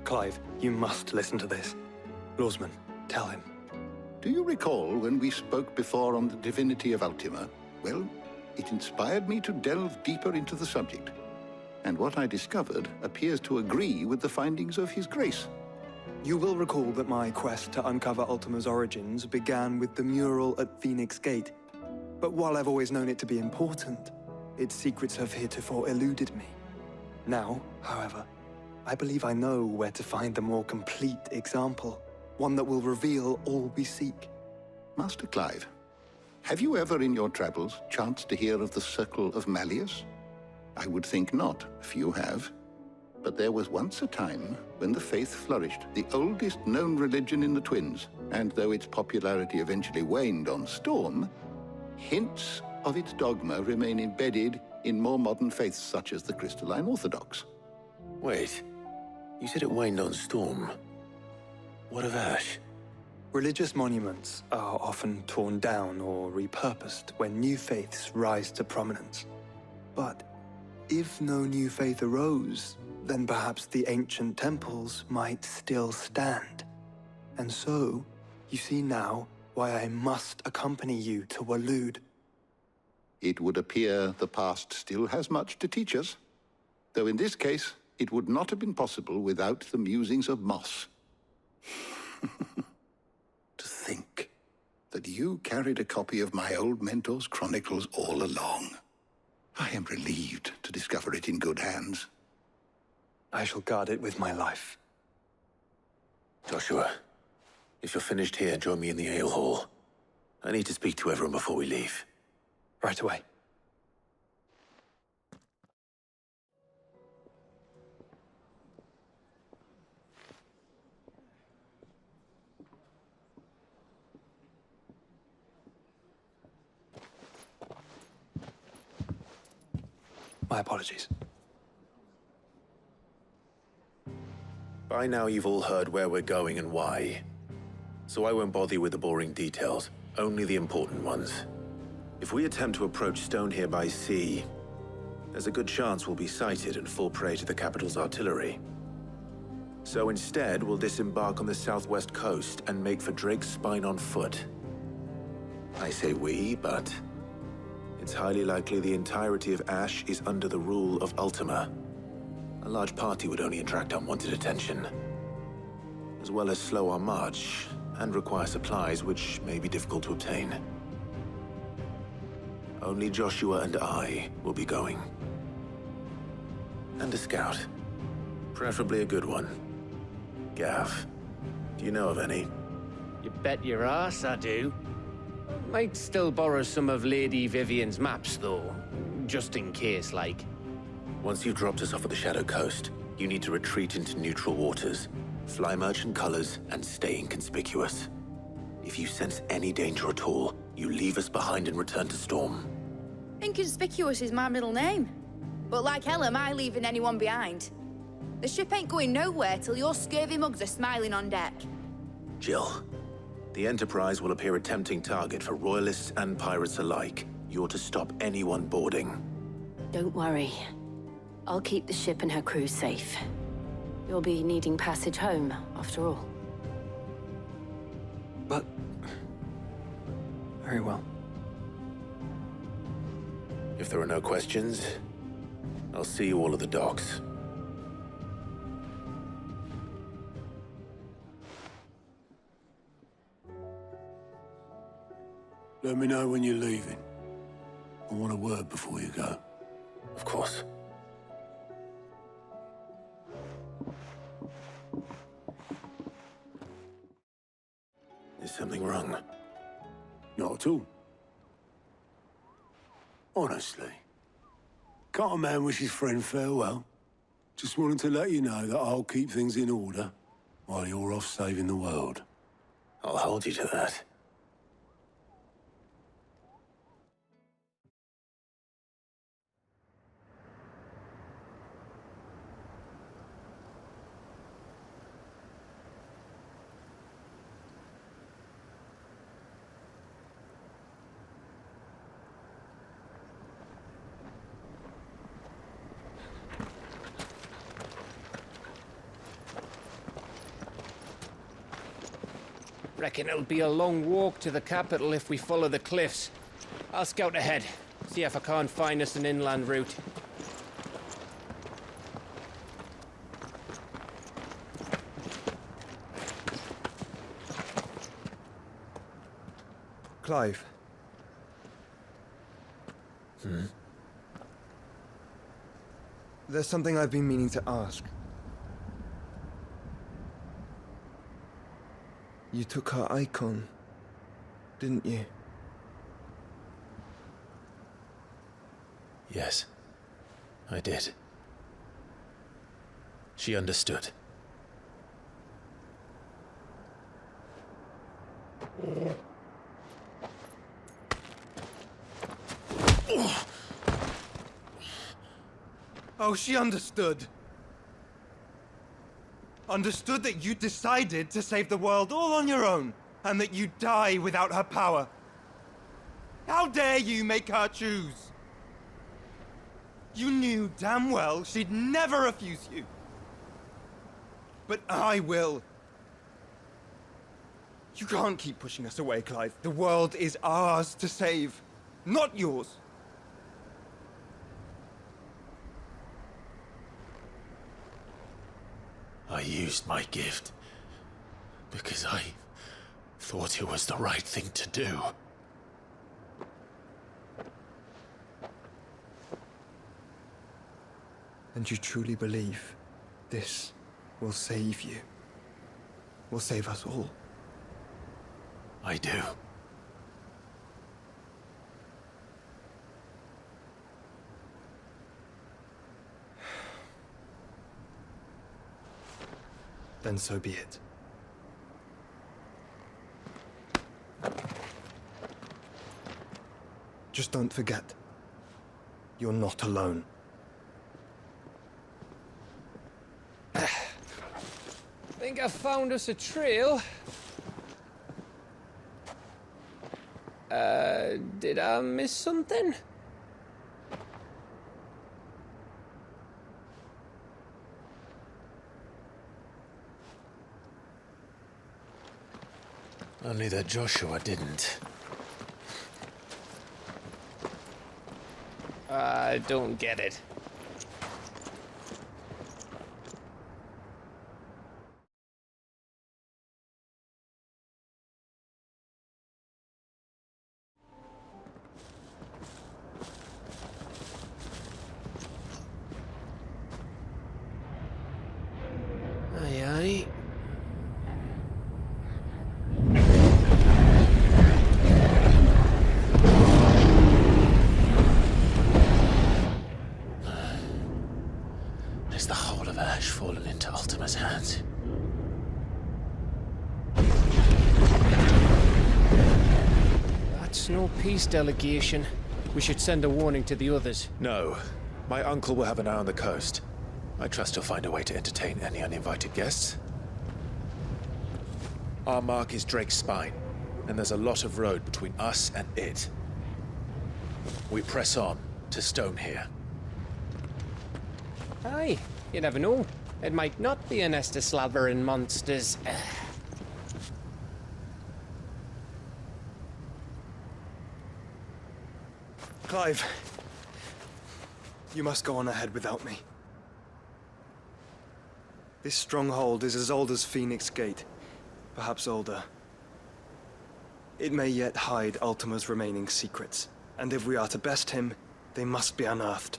Clive, you must listen to this. Lawsman, tell him. Do you recall when we spoke before on the divinity of Ultima? Well, it inspired me to delve deeper into the subject. And what I discovered appears to agree with the findings of His Grace. You will recall that my quest to uncover Ultima's origins began with the mural at Phoenix Gate. But while I've always known it to be important, its secrets have heretofore eluded me. Now, however, I believe I know where to find the more complete example, one that will reveal all we seek. Master Clive, have you ever in your travels chanced to hear of the Circle of Malleus? I would think not, few have. But there was once a time when the faith flourished, the oldest known religion in the Twins, and though its popularity eventually waned on Storm, hints of its dogma remain embedded in more modern faiths such as the Crystalline Orthodox. Wait, you said it waned on Storm. What of Ash? Religious monuments are often torn down or repurposed when new faiths rise to prominence. But if no new faith arose, then perhaps the ancient temples might still stand. And so, you see now why I must accompany you to Waloed. It would appear the past still has much to teach us, though in this case, it would not have been possible without the musings of Moss. To think that you carried a copy of my old mentor's chronicles all along. I am relieved to discover it in good hands. I shall guard it with my life. Joshua, if you're finished here, join me in the ale hall. I need to speak to everyone before we leave. Right away. My apologies. By now you've all heard where we're going and why. So I won't bother you with the boring details, only the important ones. If we attempt to approach Stone here by sea, there's a good chance we'll be sighted and fall prey to the capital's artillery. So instead, we'll disembark on the southwest coast and make for Drake's Spine on foot. I say we, but it's highly likely the entirety of Ash is under the rule of Ultima. A large party would only attract unwanted attention, as well as slow our march and require supplies which may be difficult to obtain. Only Joshua and I will be going. And a scout. Preferably a good one. Gav, do you know of any? You bet your ass I do. Might still borrow some of Lady Vivian's maps, though. Just in case, like. Once you've dropped us off at the Shadow Coast, you need to retreat into neutral waters, fly merchant colors, and stay inconspicuous. If you sense any danger at all, you leave us behind and return to Storm. Inconspicuous is my middle name. But like hell am I leaving anyone behind. The ship ain't going nowhere till your scurvy mugs are smiling on deck. Jill, the Enterprise will appear a tempting target for royalists and pirates alike. You're to stop anyone boarding. Don't worry. I'll keep the ship and her crew safe. You'll be needing passage home, after all. But... very well. If there are no questions, I'll see you all at the docks. Let me know when you're leaving. I want a word before you go. Of course. Is something wrong? Not at all. Honestly. Can't a man wish his friend farewell? Just wanted to let you know that I'll keep things in order while you're off saving the world. I'll hold you to that. Reckon it'll be a long walk to the capital if we follow the cliffs. I'll scout ahead, see if I can't find us an inland route. Clive. There's something I've been meaning to ask. You took her icon, didn't you? Yes, I did. She understood. Oh, she understood. Understood that you decided to save the world all on your own, and that you'd die without her power. How dare you make her choose? You knew damn well she'd never refuse you. But I will. You can't keep pushing us away, Clive. The world is ours to save, not yours. I used my gift because I thought it was the right thing to do. And you truly believe this will save you? Will save us all? I do. Then so be it. Just don't forget, you're not alone. Think I found us a trail. Did I miss something? Only that Joshua didn't. I don't get it. Aye, aye. Is the whole of Ash fallen into Ultima's hands? That's no peace delegation. We should send a warning to the others. No. My uncle will have an eye on the coast. I trust he'll find a way to entertain any uninvited guests. Our mark is Drake's Spine, and there's a lot of road between us and it. We press on to Stone here. Aye, you never know. It might not be a nest of slavering monsters. Clive, you must go on ahead without me. This stronghold is as old as Phoenix Gate, perhaps older. It may yet hide Ultima's remaining secrets, and if we are to best him, they must be unearthed.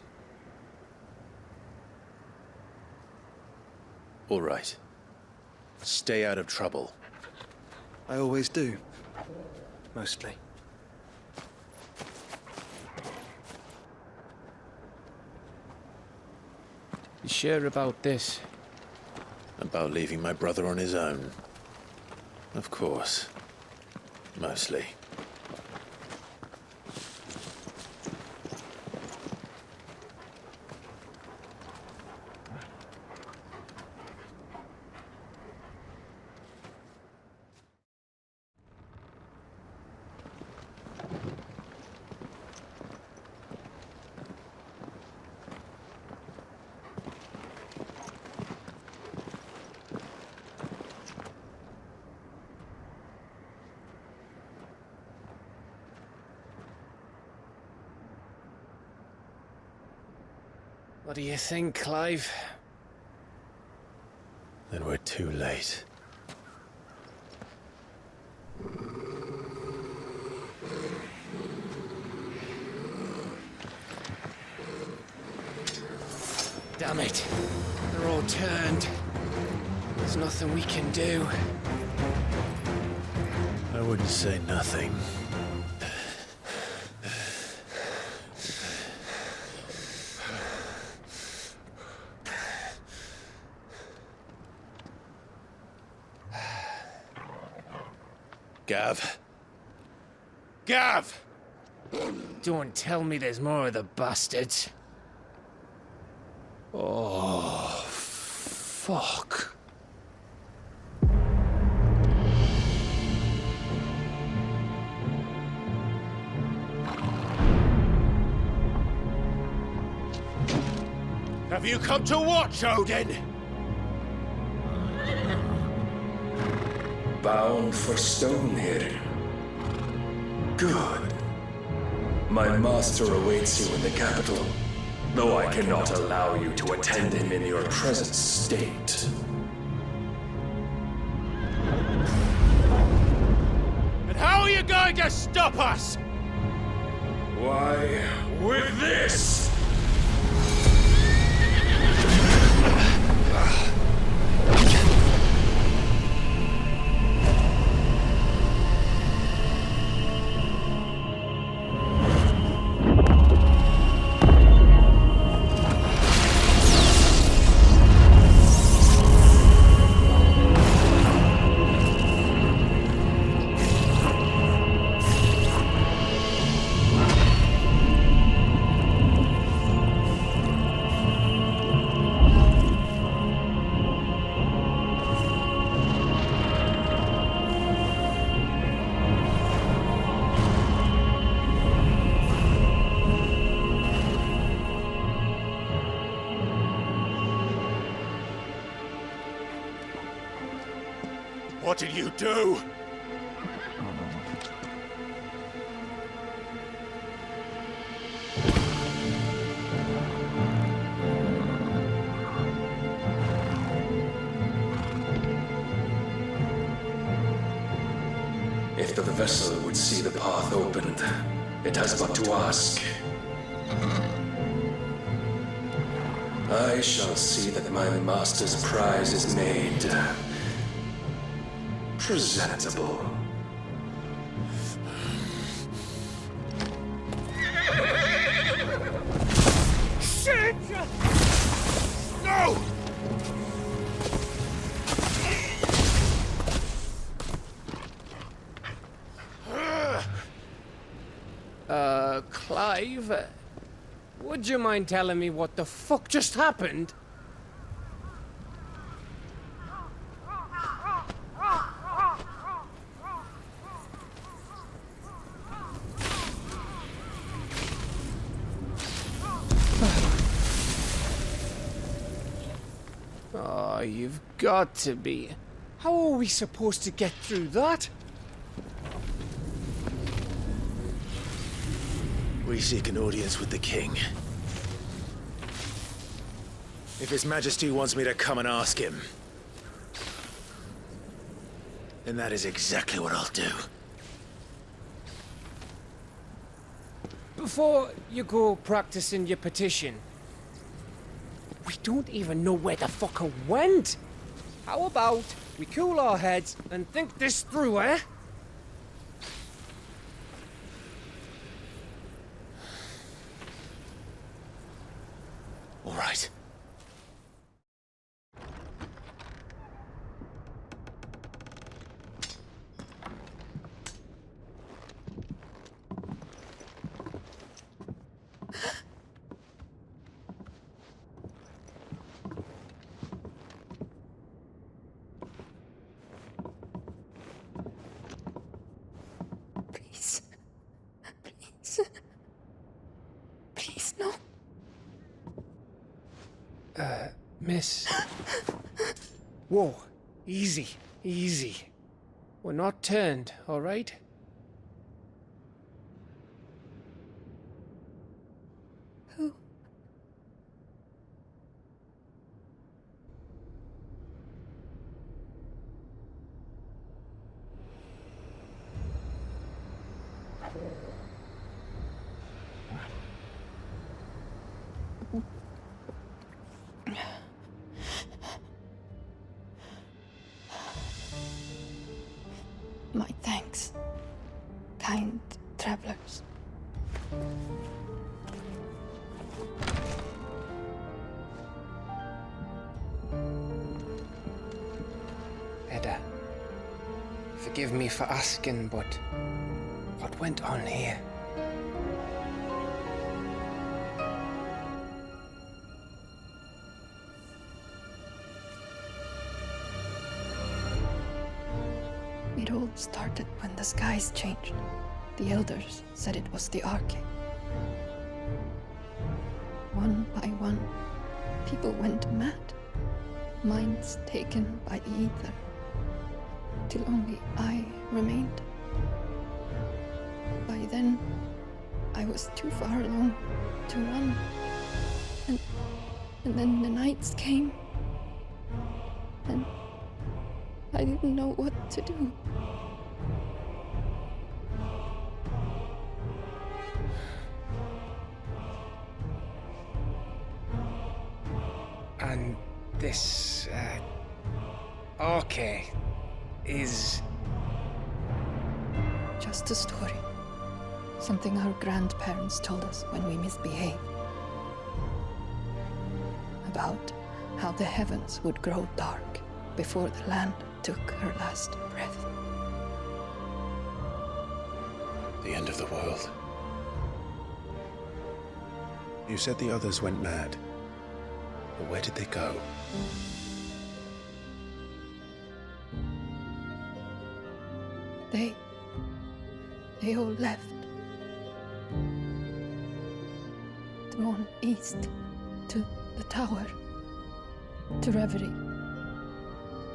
All right. Stay out of trouble. I always do. Mostly. You sure about this? About leaving my brother on his own. Of course. Mostly. What do you think, Clive? Then we're too late. Damn it. They're all turned. There's nothing we can do. I wouldn't say nothing. Gav. Gav! Don't tell me there's more of the bastards. Oh, fuck. Have you come to watch, Odin? Bound for Stonehill. Good. My master awaits you in the capital, though I cannot allow you to attend him in your present state. And how are you going to stop us? Why, with this! What did you do? If the vessel would see the path opened, it has but to ask. I shall see that my master's prize is made presentable. Shit! No! Clive, would you mind telling me what the fuck just happened? Oh, you've got to be. How are we supposed to get through that? We seek an audience with the king. If His Majesty wants me to come and ask him, then that is exactly what I'll do. Before you go practicing your petition, we don't even know where the fucker went. How about we cool our heads and think this through, eh? All right. Please. Please. Please, no. Miss. Whoa. Easy. Easy. We're not turned, all right? My thanks, kind travelers. Edda, forgive me for asking, but what went on here? It all started when the skies changed. The elders said it was the Arcade. One by one, people went mad. Minds taken by the ether. Till only I remained. By then, I was too far along to run. And then the nights came. And I didn't know what to do. And this, Arcade is... Just a story. Something our grandparents told us when we misbehaved. About how the heavens would grow dark before the land took her last breath. The end of the world. You said the others went mad. But where did they go? They all left. Drawn east to the tower, to reverie.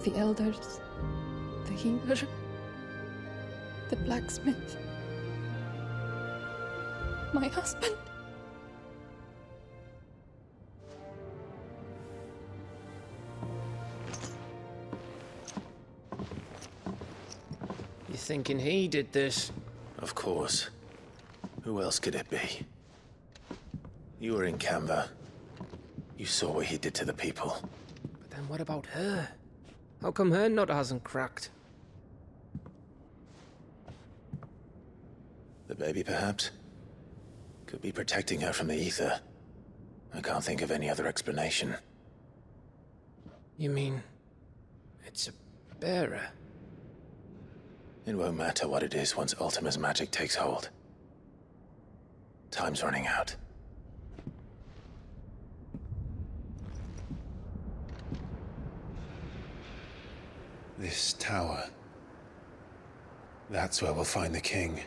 The elders, the healer, the blacksmith, my husband. You thinking he did this? Of course. Who else could it be? You were in Canva. You saw what he did to the people. But then what about her? How come her nut hasn't cracked? The baby, perhaps? Could be protecting her from the ether. I can't think of any other explanation. You mean... it's a bearer? It won't matter what it is once Ultima's magic takes hold. Time's running out. This tower. That's where we'll find the king.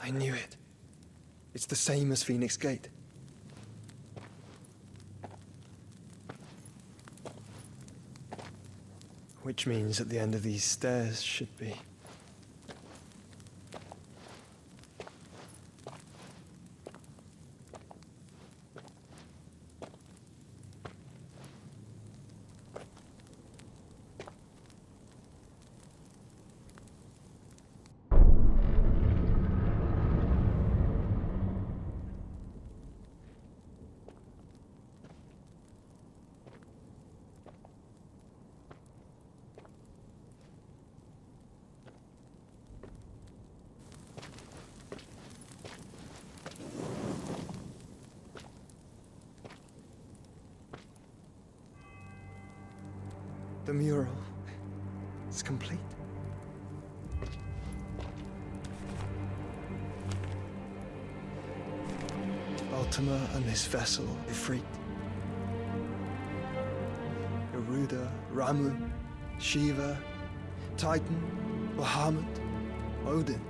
I knew it. It's the same as Phoenix Gate. Which means at the end of these stairs should be... The mural is complete. Ultima and this vessel, Ifrit. Garuda, Ramu, Shiva, Titan, Bahamut, Odin.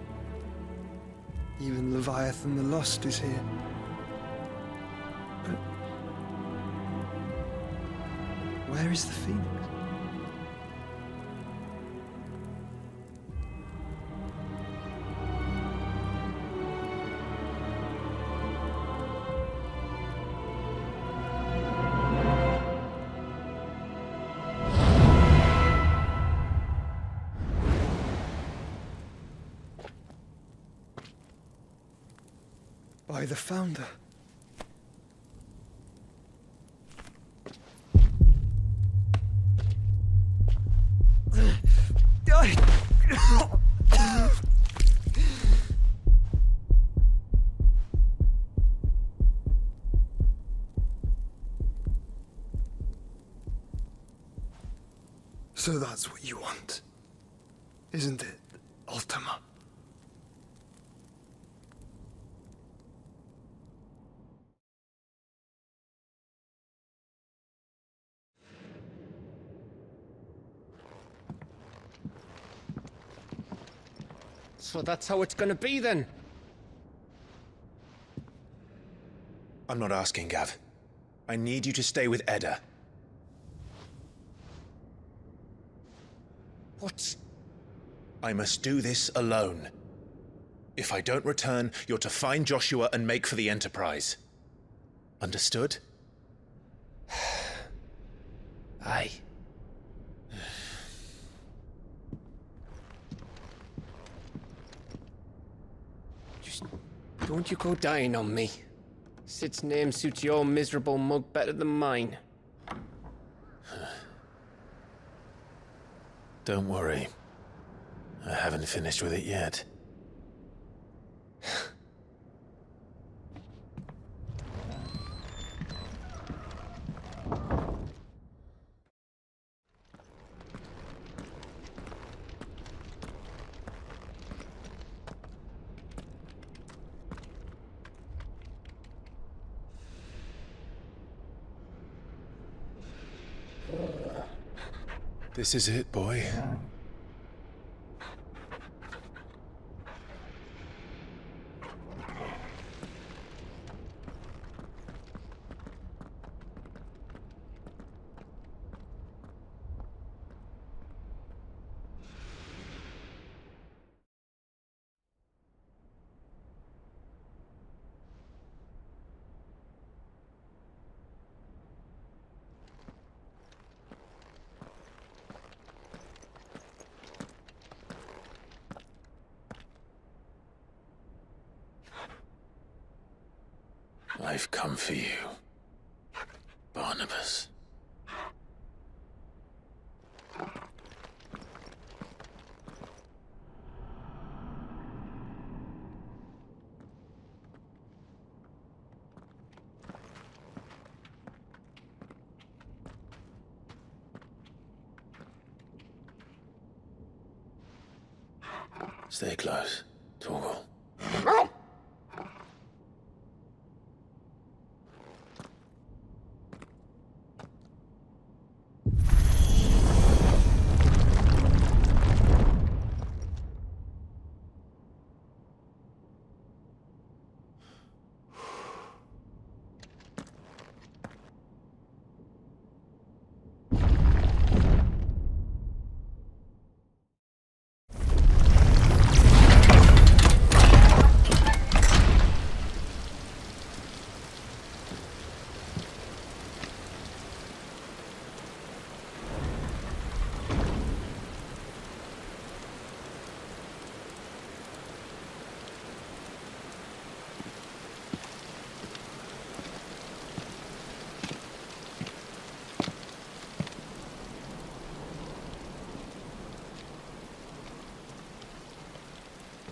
Even Leviathan the Lost is here. But where is the Phoenix? by the Founder. So that's what you want, isn't it, Ultima? So that's how it's gonna be then? I'm not asking, Gav. I need you to stay with Edda. What? I must do this alone. If I don't return, you're to find Joshua and make for the Enterprise. Understood? Aye. Just don't you go dying on me. Sid's name suits your miserable mug better than mine. Don't worry. I haven't finished with it yet. This is it, boy. I've come for you, Barnabas. Stay close, Torgal.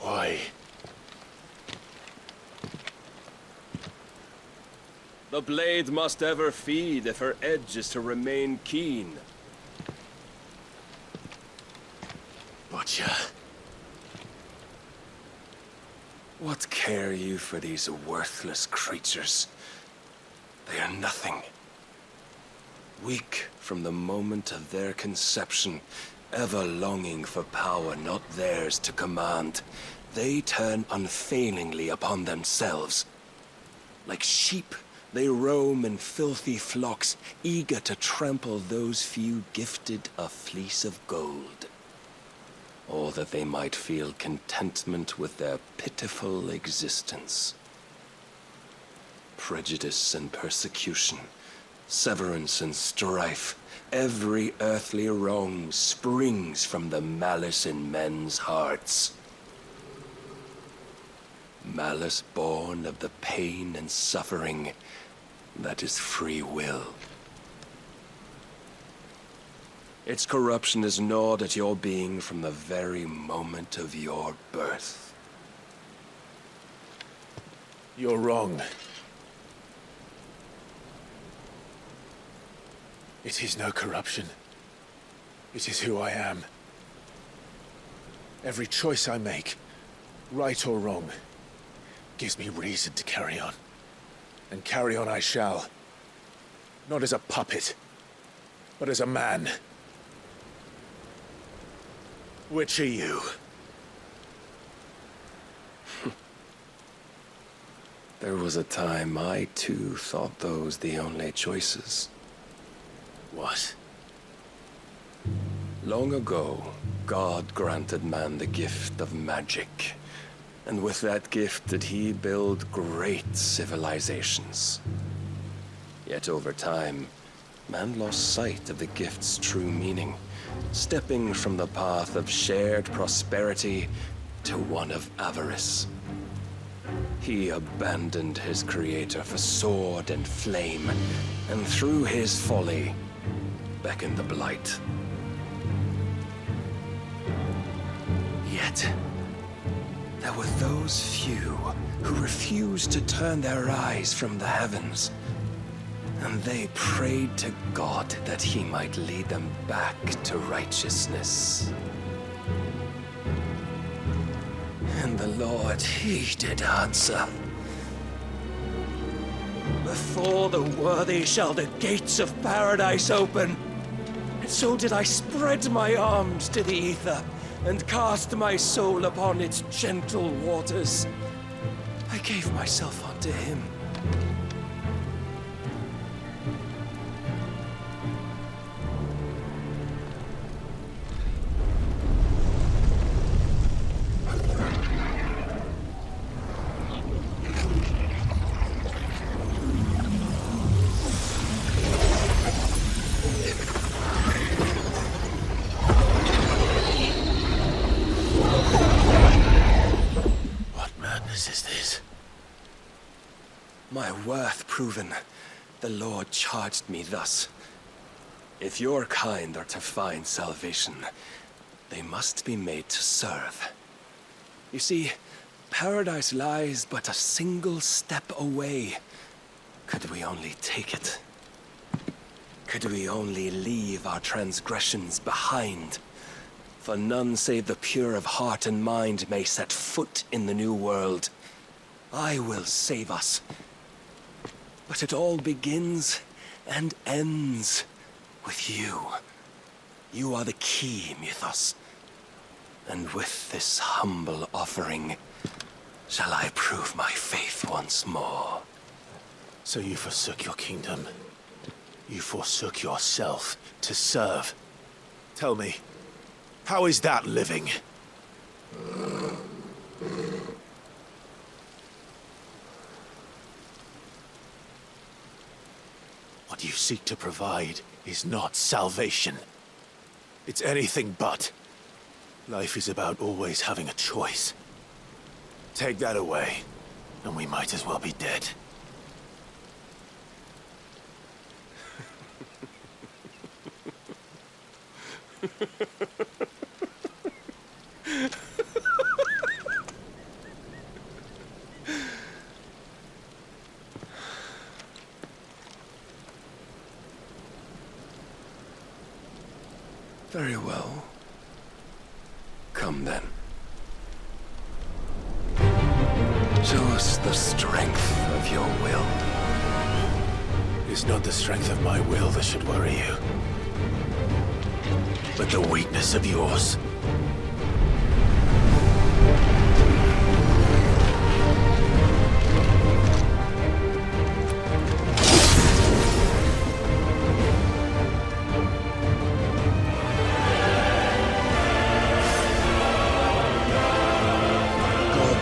Why? The blade must ever feed if her edge is to remain keen. Butcher. What care you for these worthless creatures? They are nothing. Weak from the moment of their conception, ever longing for power not theirs to command, they turn unfailingly upon themselves. Like sheep, they roam in filthy flocks, eager to trample those few gifted a fleece of gold. Or that they might feel contentment with their pitiful existence. Prejudice and persecution, severance and strife, every earthly wrong springs from the malice in men's hearts. Malice born of the pain and suffering that is free will. Its corruption is gnawed at your being from the very moment of your birth. You're wrong. It is no corruption. It is who I am. Every choice I make, right or wrong, gives me reason to carry on. And carry on I shall. Not as a puppet, but as a man. Which are you? There was a time I too thought those the only choices. What? Long ago, God granted man the gift of magic. And with that gift did he build great civilizations. Yet over time, man lost sight of the gift's true meaning, stepping from the path of shared prosperity to one of avarice. He abandoned his creator for sword and flame, and through his folly, beckoned the blight. Yet, there were those few who refused to turn their eyes from the heavens, and they prayed to God that he might lead them back to righteousness. And the Lord, he did answer. Before the worthy shall the gates of paradise open. And so did I spread my arms to the ether, and cast my soul upon its gentle waters. I gave myself unto him. My worth proven, the Lord charged me thus. If your kind are to find salvation, they must be made to serve. You see, paradise lies but a single step away. Could we only take it? Could we only leave our transgressions behind? For none save the pure of heart and mind may set foot in the new world. I will save us. But it all begins and ends with you. You are the key, Mythos. And with this humble offering, shall I prove my faith once more. So you forsook your kingdom. You forsook yourself to serve. Tell me, how is that living? What you seek to provide is not salvation. It's anything but. Life is about always having a choice. Take that away, and we might as well be dead. Very well. Come then. Show us the strength of your will. It's not the strength of my will that should worry you, but the weakness of yours.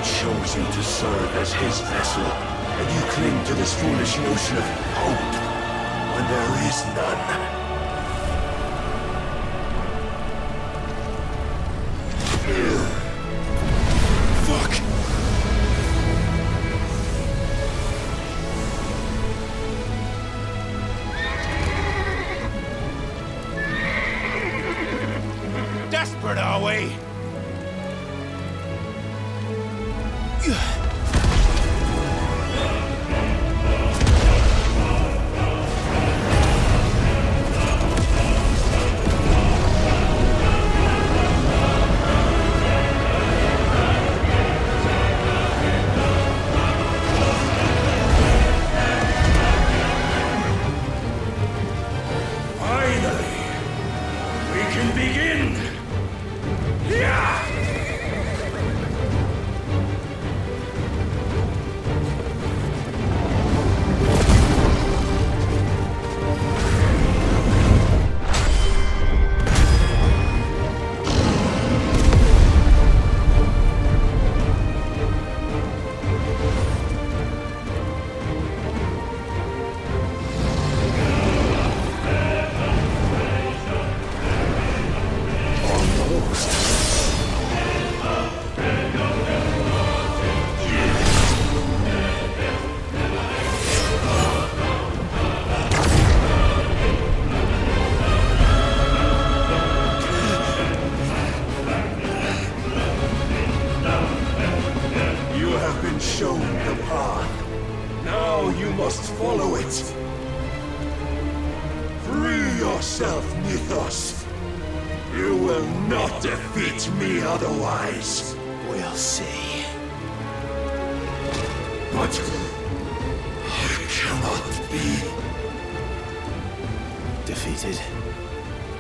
Chose you to serve as his vessel, and you cling to this foolish notion of hope when there is none. Fuck! desperate, are we?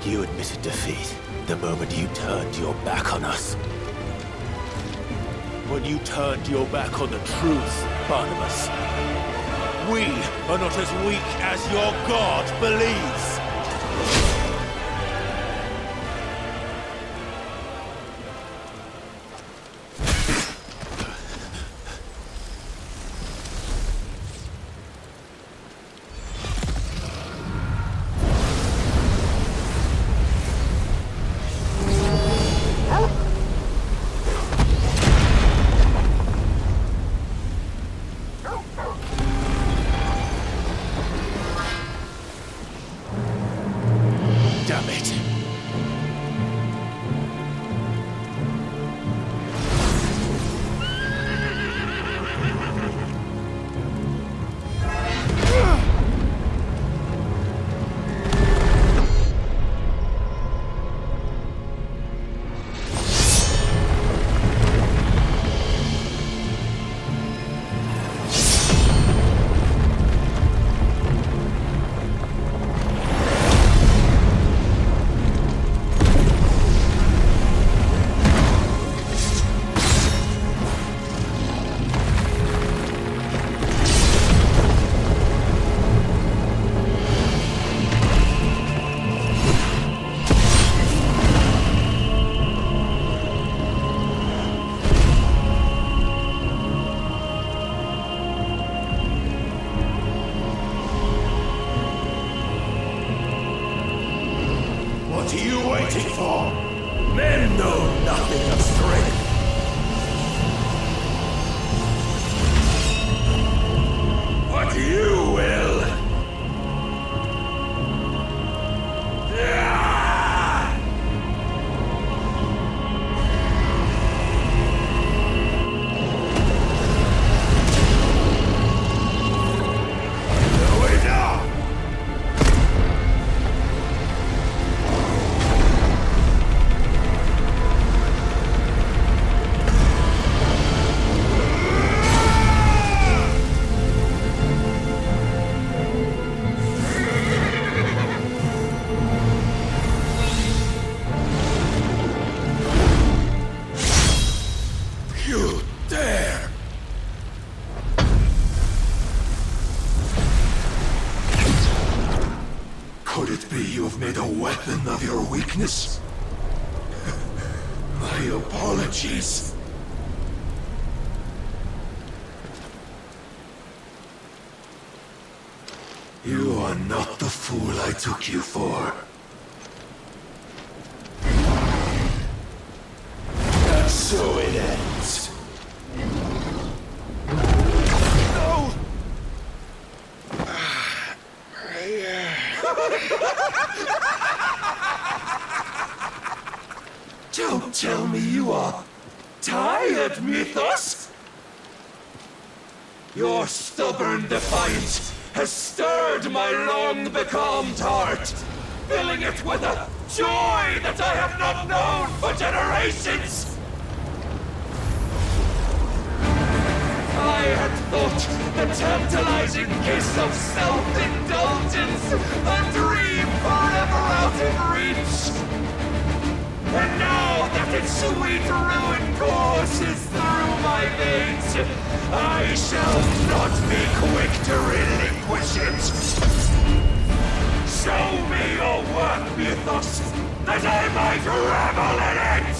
You admitted defeat the moment you turned your back on us. When you turned your back on the truth, Barnabas. We are not as weak as your god believes. Of your weakness? My apologies. You are not the fool I took you for. And so it ends. No! Don't tell me you are tired, Mythos? Your stubborn defiance has stirred my long-becalmed heart, filling it with a joy that I have not known for generations! I had thought the tantalizing kiss of self-indulgence a dream forever out of reach. And now that its sweet ruin courses through my veins, I shall not be quick to relinquish it. Show me your work, Mythos, that I might revel in it!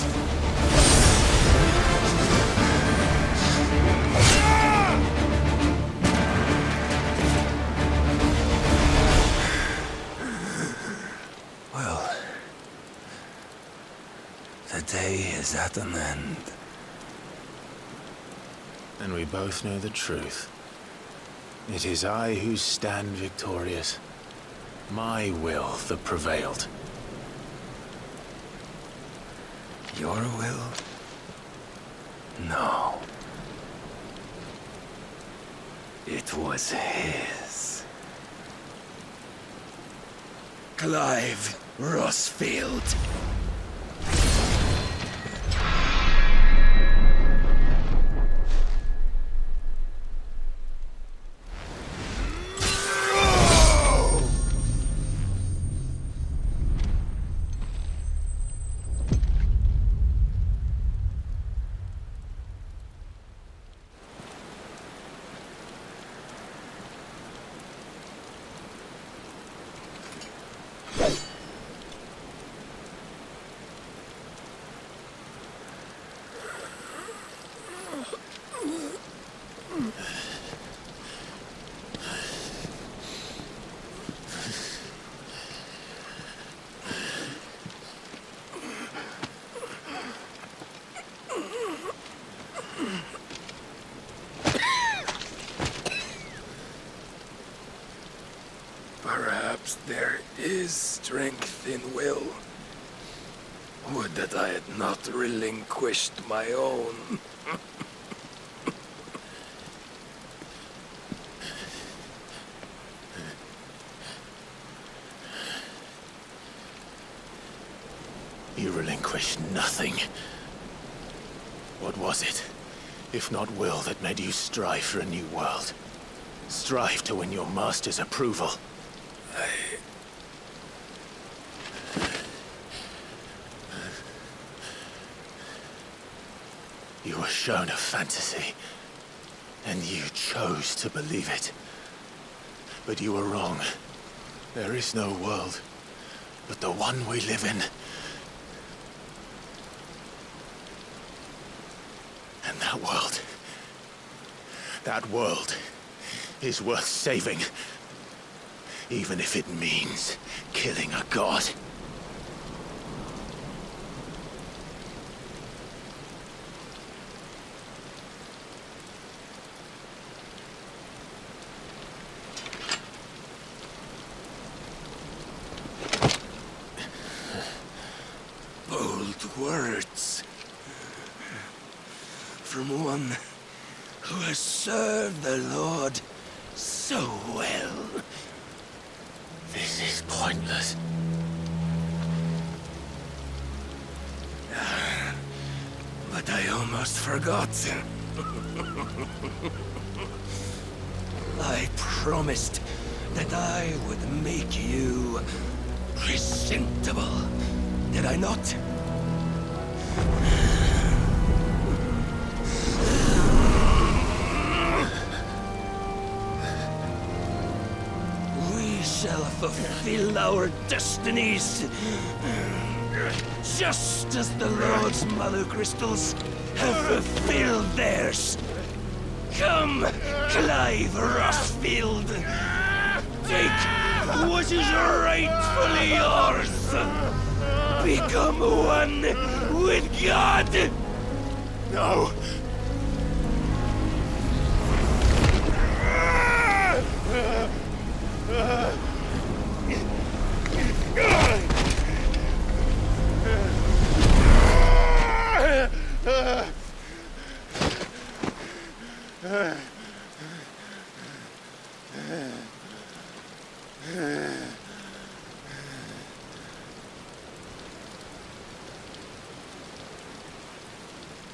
Well, the day is at an end. And we both know the truth. It is I who stand victorious. My will that prevailed. Your will? No. It was his. Clive Rossfield. Perhaps there is strength in will. Would that I had not relinquished my own. You relinquished nothing. What was it, if not will, that made you strive for a new world? Strive to win your master's approval? You were shown a fantasy, and you chose to believe it. But you were wrong. There is no world, but the one we live in. And that world is worth saving, even if it means killing a god. Bold words from one who has served the Lord so well. This is pointless. But I almost forgot. I promised that I would make you presentable. Did I not? We shall fulfill our destinies, just as the Lord's Mother Crystals have fulfilled theirs. Come, Clive Rossfield. Take what is rightfully yours. Become one with God. No!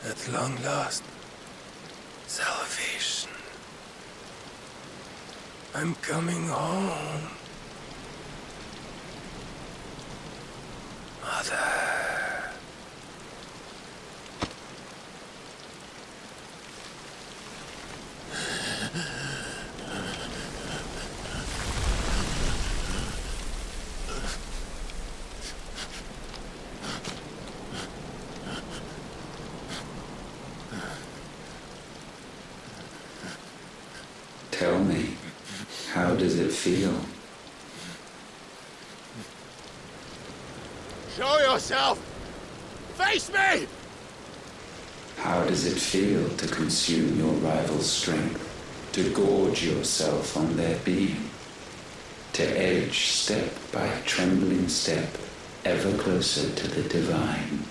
At long last, salvation. I'm coming home. Mother. Tell me, how does it feel? Show yourself! Face me! How does it feel to consume your rival's strength? To gorge yourself on their beam? To edge step by trembling step ever closer to the divine?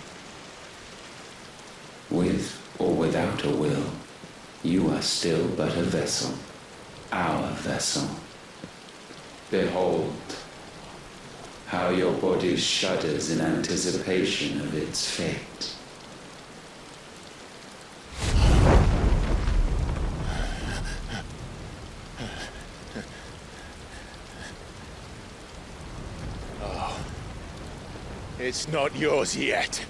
With or without a will, you are still but a vessel. Our vessel. Behold, how your body shudders in anticipation of its fate. Oh, it's not yours yet.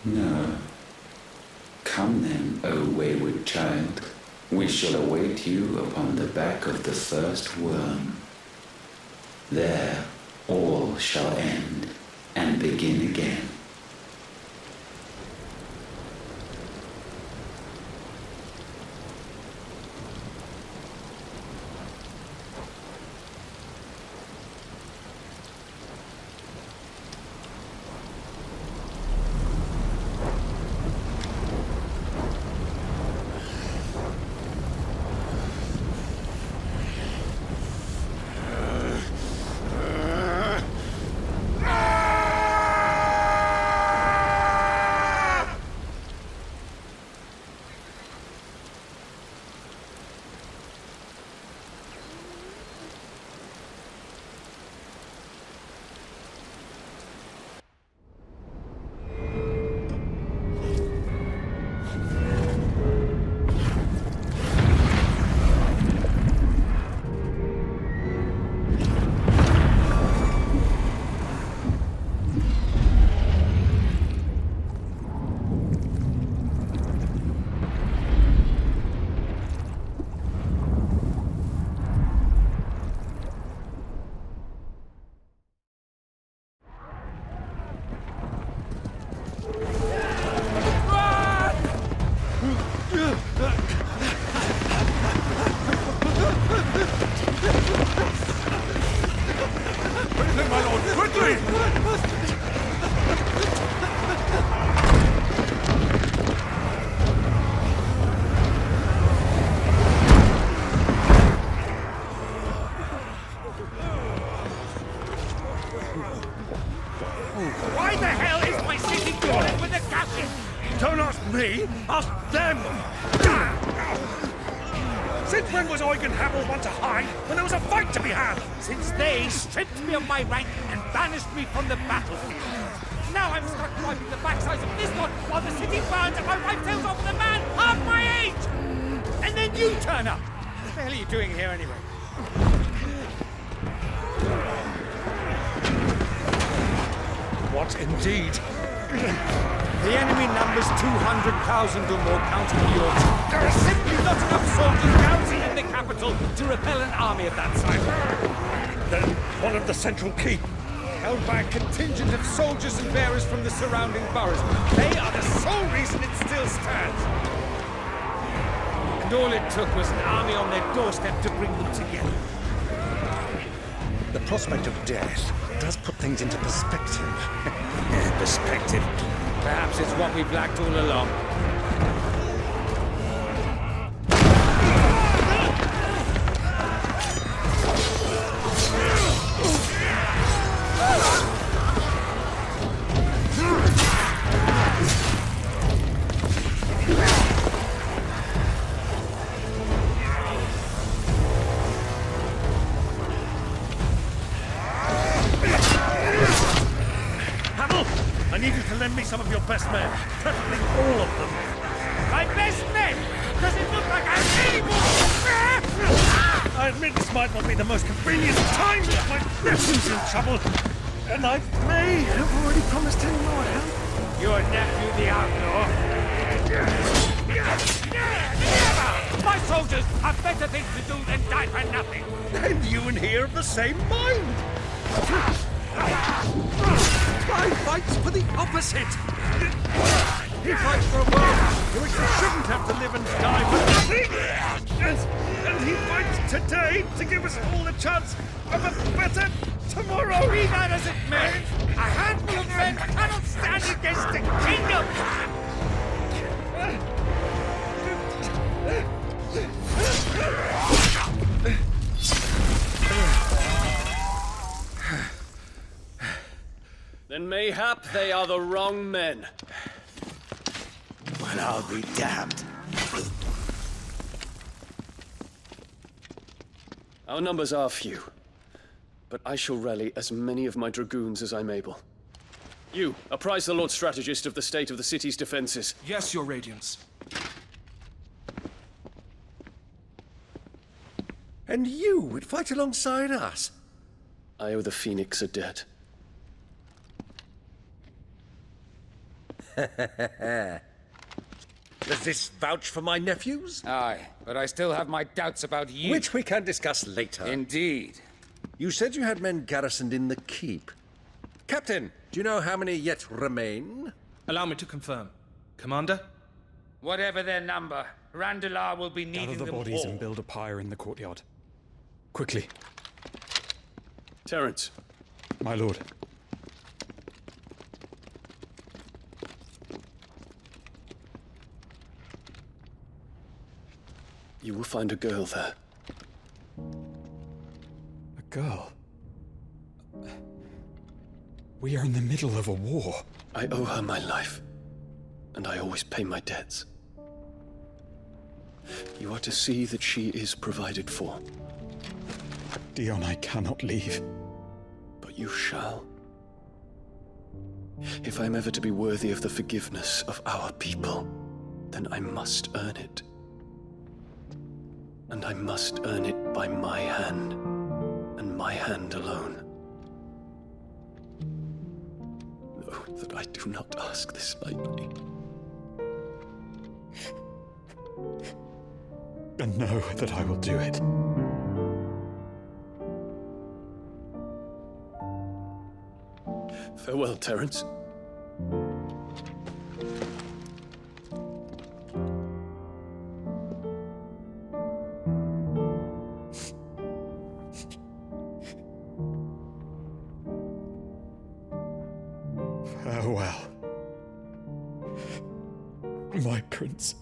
No. Come then, O wayward child. We shall await you upon the back of the first worm. There, all shall end and begin again. Why the hell is my city falling with the captain? Don't ask me, ask them! Since when was Eugen Hamel one to hide when there was a fight to be had? Since they stripped me of my rank and banished me from the battlefield. Now I'm stuck wiping the backsides of this one while the city burns and my wife tells off with a man half my age! And then you turn up! What the hell are you doing here anyway? What indeed? The enemy numbers 200,000 or more, counting yours. There are simply not enough soldiers garrisoned in the capital to repel an army of that size. Then one of the central keep, held by a contingent of soldiers and bearers from the surrounding boroughs. They are the sole reason it still stands. And all it took was an army on their doorstep to bring them together. The prospect of death does put things into perspective. Perspective. Perhaps it's what we've lacked all along. I need you to lend me some of your best men, preferably all of them. My best men! Does it look like I have any more? I admit this might not be the most convenient time, but my nephew's in trouble, and I may have already promised him more help. Your nephew, the outlaw? Never! My soldiers have better things to do than die for nothing! And you and he are of the same mind! Clive fights for the opposite! He fights for a world in which we shouldn't have to live and die for nothing! And he fights today to give us all a chance of a better tomorrow! Be that as it may, a handful of men cannot stand against the kingdom! Then mayhap they are the wrong men. Well, I'll be damned. Our numbers are few, but I shall rally as many of my dragoons as I'm able. You, apprise the Lord Strategist of the state of the city's defenses. Yes, Your Radiance. And you would fight alongside us? I owe the Phoenix a debt. Does this vouch for my nephews? Aye, but I still have my doubts about you. Which we can discuss later. Indeed. You said you had men garrisoned in the keep. Captain, do you know how many yet remain? Allow me to confirm. Commander? Whatever their number, Randalar will be needing Gather the them bodies all. and build a pyre in the courtyard. Quickly. Terence. My lord. You will find a girl there. A girl? We are in the middle of a war. I owe her my life, and I always pay my debts. You are to see that she is provided for. Dion, I cannot leave. But you shall. If I'm ever to be worthy of the forgiveness of our people, then I must earn it. And I must earn it by my hand, and my hand alone. Know that I do not ask this lightly. And know that I will do it. Farewell, Terence. Farewell, my prince.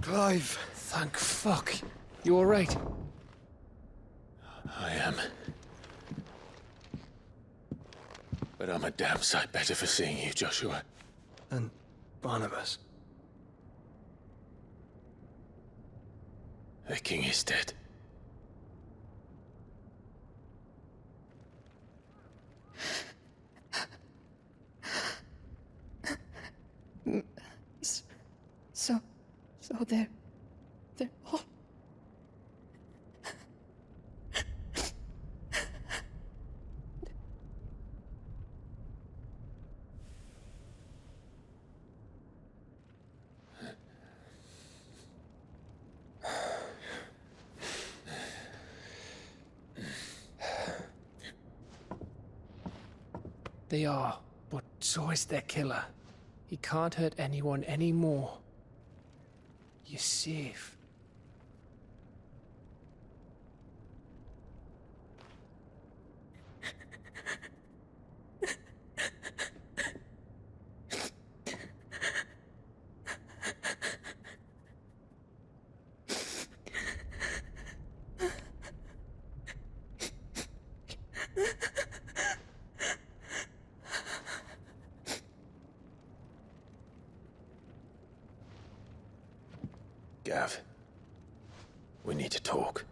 Clive! Thank fuck. You alright? I am. But I'm a damn sight better for seeing you, Joshua. And Barnabas. The king is dead. So they're all... they are, but so is their killer. He can't hurt anyone anymore. You're safe. Gav, we need to talk.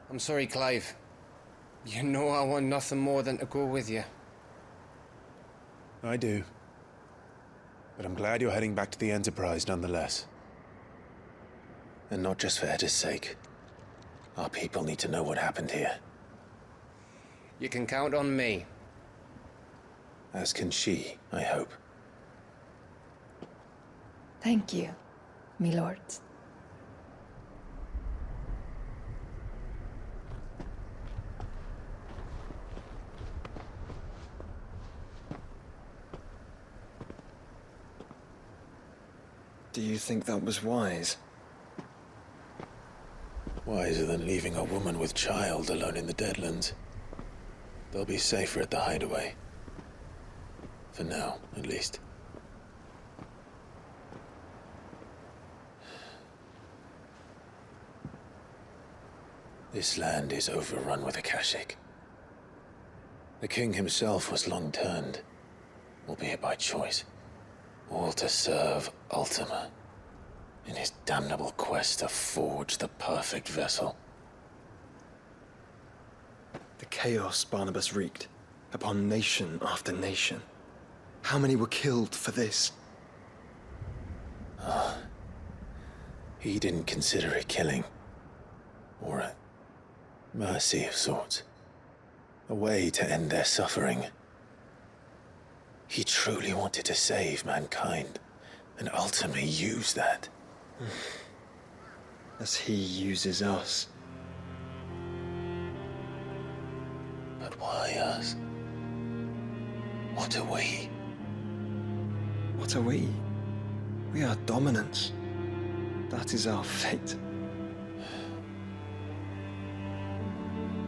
I'm sorry, Clive. You know I want nothing more than to go with you. I do. But I'm glad you're heading back to the Enterprise nonetheless. And not just for Edda's sake. Our people need to know what happened here. You can count on me. As can she, I hope. Thank you, my lords. Do you think that was wise? Wiser than leaving a woman with child alone in the Deadlands. They'll be safer at the hideaway. For now, at least. This land is overrun with Akashic. The king himself was long turned, albeit by choice. All to serve Ultima, in his damnable quest to forge the perfect vessel. The chaos Barnabas wreaked upon nation after nation. How many were killed for this? He didn't consider it killing. Or a mercy of sorts. A way to end their suffering. He truly wanted to save mankind, and ultimately used that. As he uses us. But why us? What are we? What are we? We are dominance. That is our fate.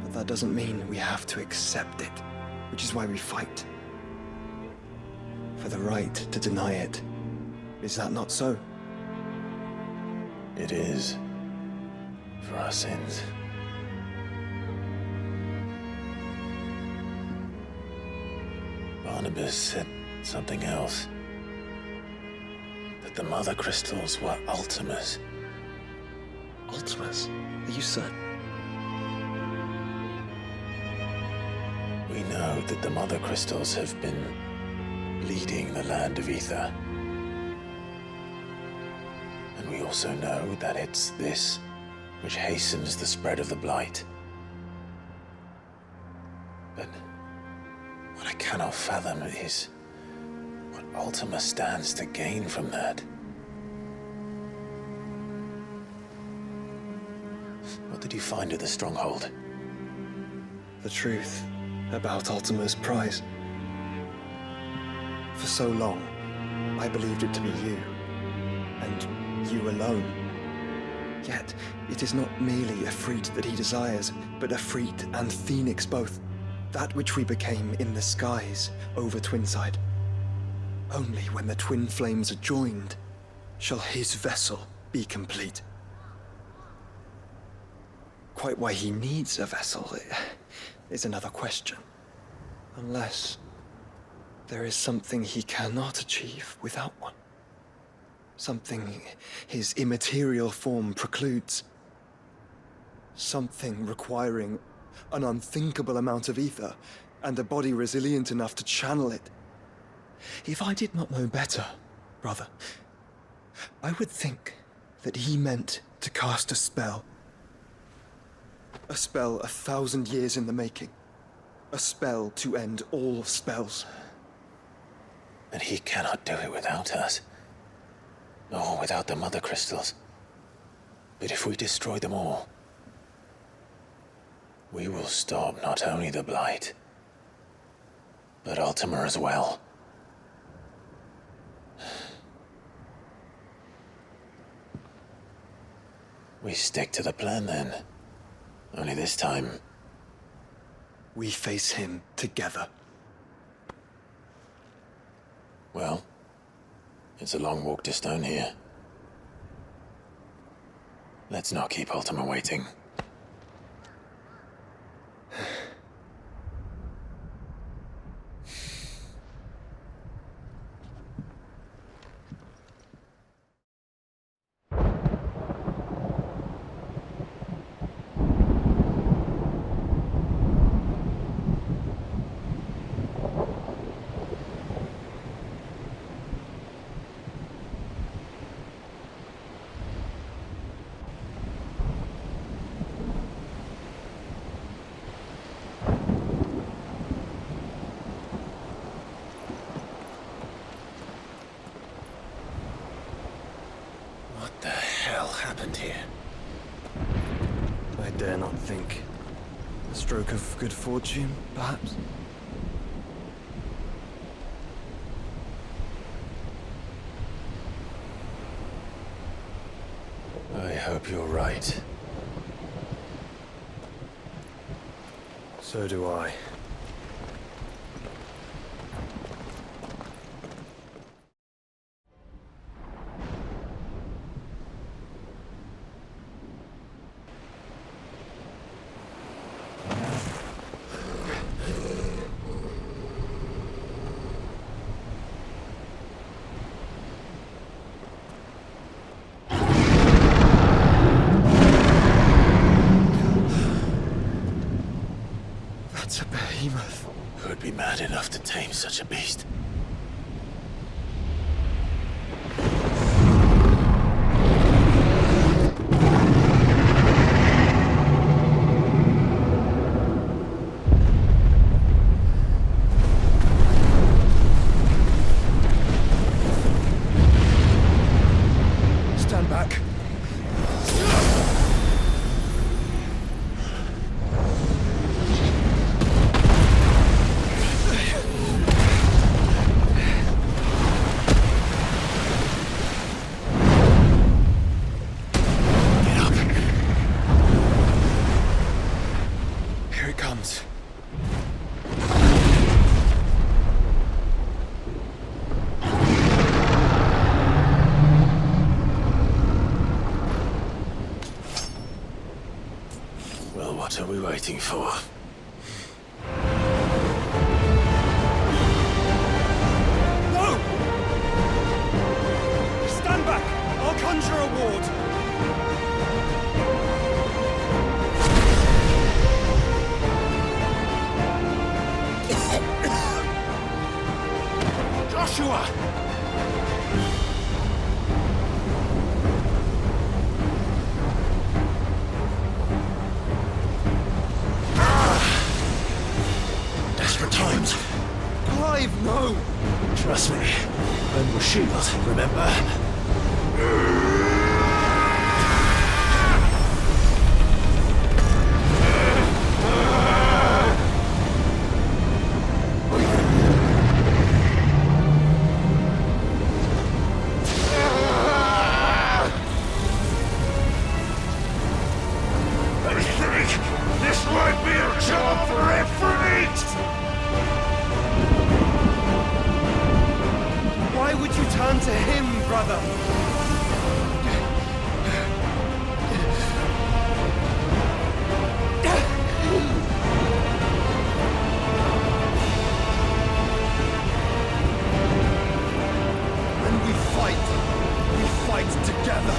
But that doesn't mean we have to accept it, which is why we fight. For the right to deny it. Is that not so? It is. For our sins. Barnabas said something else. That the Mother Crystals were Ultimas. Ultimas? Are you certain? We know that the Mother Crystals have been leading the land of Ether. And we also know that it's this which hastens the spread of the Blight. But what I cannot fathom is what Ultima stands to gain from that. What did you find at the Stronghold? The truth about Ultima's prize. For so long, I believed it to be you, and you alone. Yet, it is not merely a Freet that he desires, but a Freet and Phoenix both. That which we became in the skies over Twinside. Only when the twin flames are joined, shall his vessel be complete. Quite why he needs a vessel is another question. Unless there is something he cannot achieve without one. Something his immaterial form precludes. Something requiring an unthinkable amount of ether and a body resilient enough to channel it. If I did not know better, brother, I would think that he meant to cast a spell. A spell 1,000 years in the making. A spell to end all spells. And he cannot do it without us. Or without the Mother Crystals. But if we destroy them all, we will stop not only the Blight, but Ultima as well. We stick to the plan then. Only this time, we face him together. Well, it's a long walk to Stone here. Let's not keep Ultima waiting. What the hell happened here? I dare not think. A stroke of good fortune, perhaps? I hope you're right. So do I. That's a behemoth. Who'd be mad enough to tame such a beast? Stand back. Here it comes. Well, what are we waiting for? No! Stand back! I'll conjure a ward! Joshua! Desperate times. Clive, no! Trust me. Burn your shield, remember? I think this might be a job reference! Why would you turn to him, brother? When we fight together.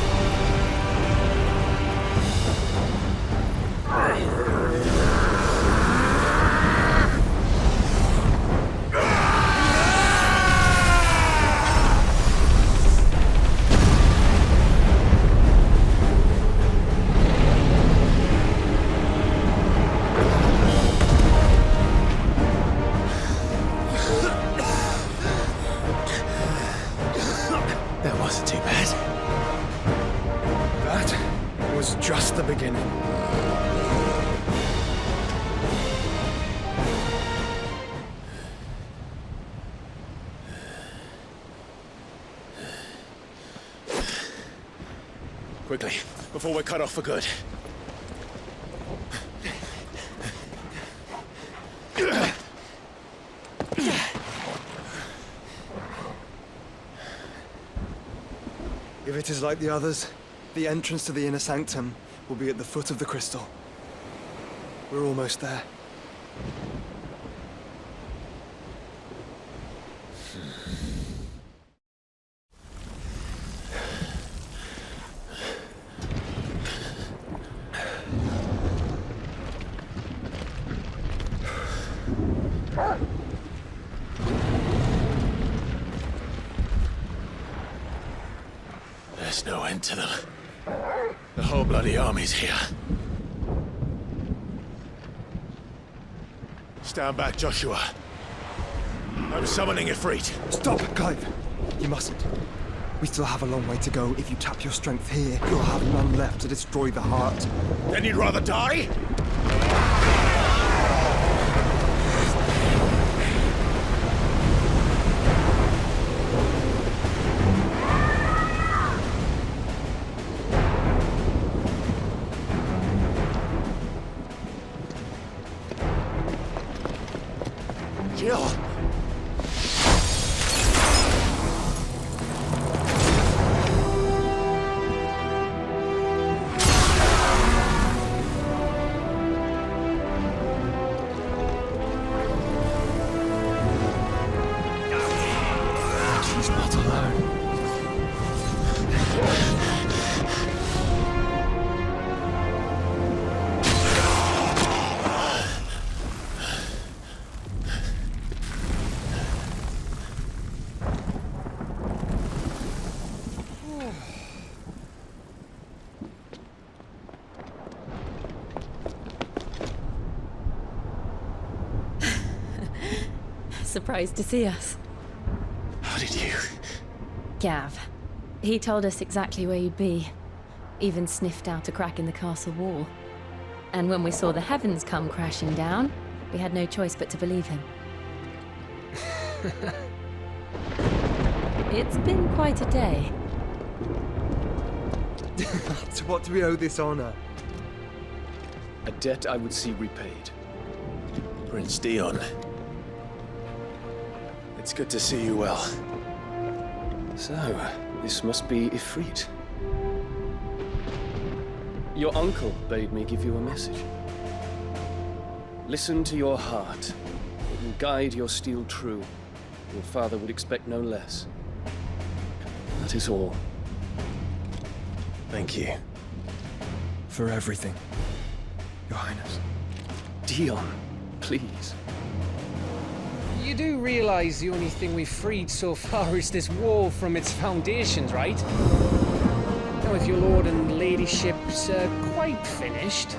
Quickly, before we're cut off for good. If it is like the others, the entrance to the inner sanctum will be at the foot of the crystal. We're almost there. There's no end to them. The whole bloody army's here. Stand back, Joshua. I'm summoning Ifrit. Stop, Clive! You mustn't. We still have a long way to go. If you tap your strength here, you'll have none left to destroy the heart. Then you'd rather die? Jill! She's not alone. Surprised to see us. How did you? Gav. He told us exactly where you'd be. Even sniffed out a crack in the castle wall. And when we saw the heavens come crashing down, we had no choice but to believe him. It's been quite a day. To what do we owe this honor? A debt I would see repaid. Prince Dion. It's good to see you well. So, this must be Ifrit. Your uncle bade me give you a message. Listen to your heart. It will guide your steel true. Your father would expect no less. That is all. Thank you. For everything, Your Highness. Dion, please. You do realize the only thing we've freed so far is this wall from its foundations, right? Now, if your lord and ladyship's quite finished.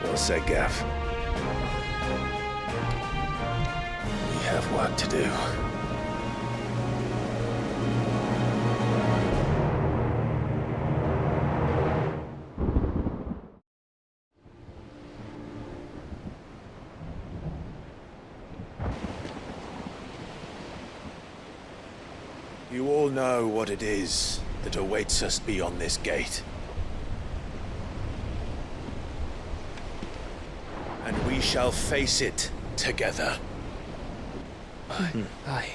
Well said, Gav. We have work to do. You all know what it is that awaits us beyond this gate. And we shall face it together. Aye.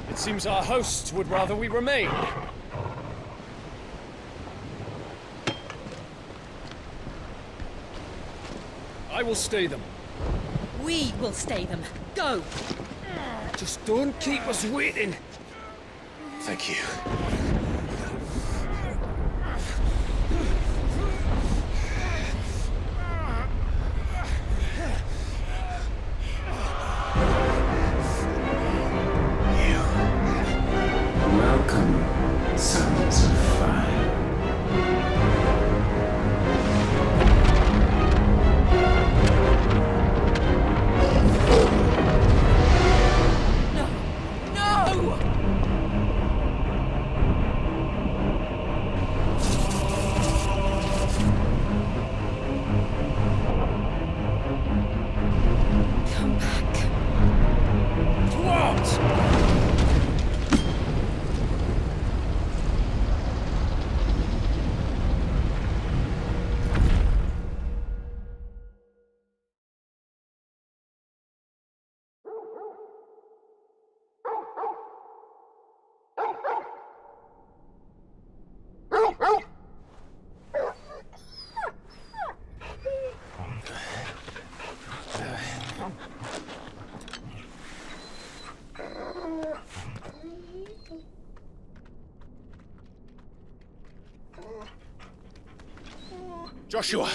It seems our hosts would rather we remain. I will stay them. We will stay them. Go! Just don't keep us waiting. Thank you. Welcome, sons of fire. Joshua!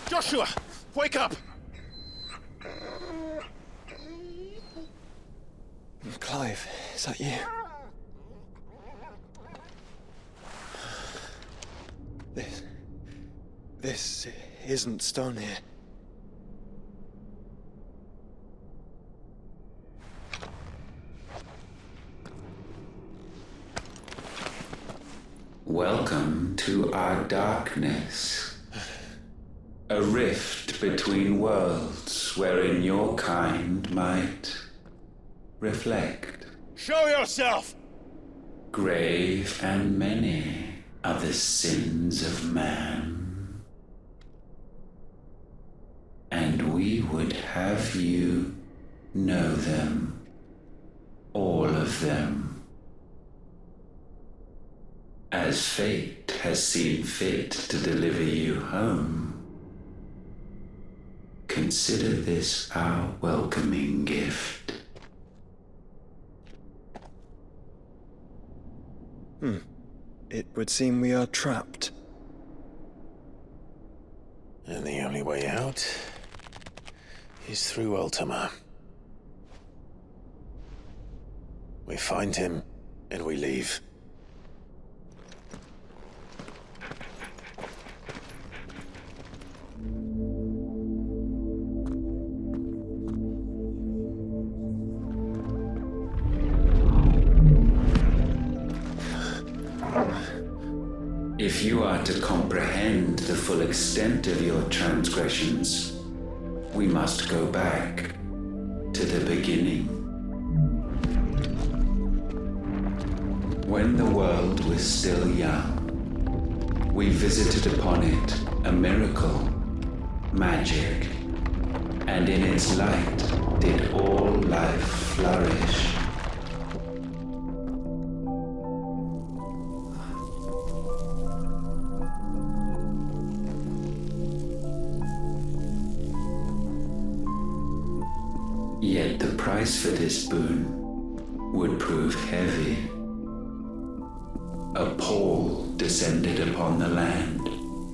Joshua! Wake up! Clive, is that you? This isn't stone here. Welcome to our darkness. A rift between worlds wherein your kind might reflect. Show yourself! Grave and many are the sins of man. And we would have you know them. All of them. As fate has seen fit to deliver you home, consider this our welcoming gift. It would seem we are trapped. And the only way out is through Ultima. We find him, and we leave. If you are to comprehend the full extent of your transgressions, we must go back to the beginning. When the world was still young, we visited upon it a miracle, magic, and in its light did all life flourish. Yet the price for this boon would prove heavy. A pall descended upon the land,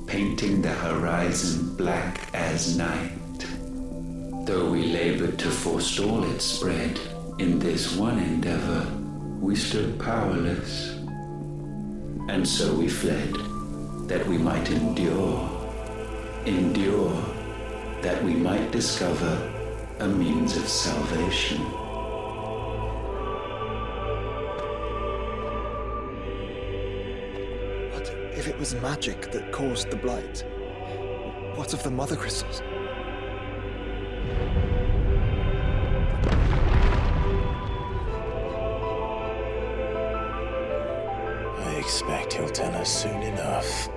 painting the horizon black as night. Though we labored to forestall its spread, in this one endeavor, we stood powerless. And so we fled, that we might endure, that we might discover a means of salvation. But if it was magic that caused the blight, what of the mother crystals? I expect he'll tell us soon enough.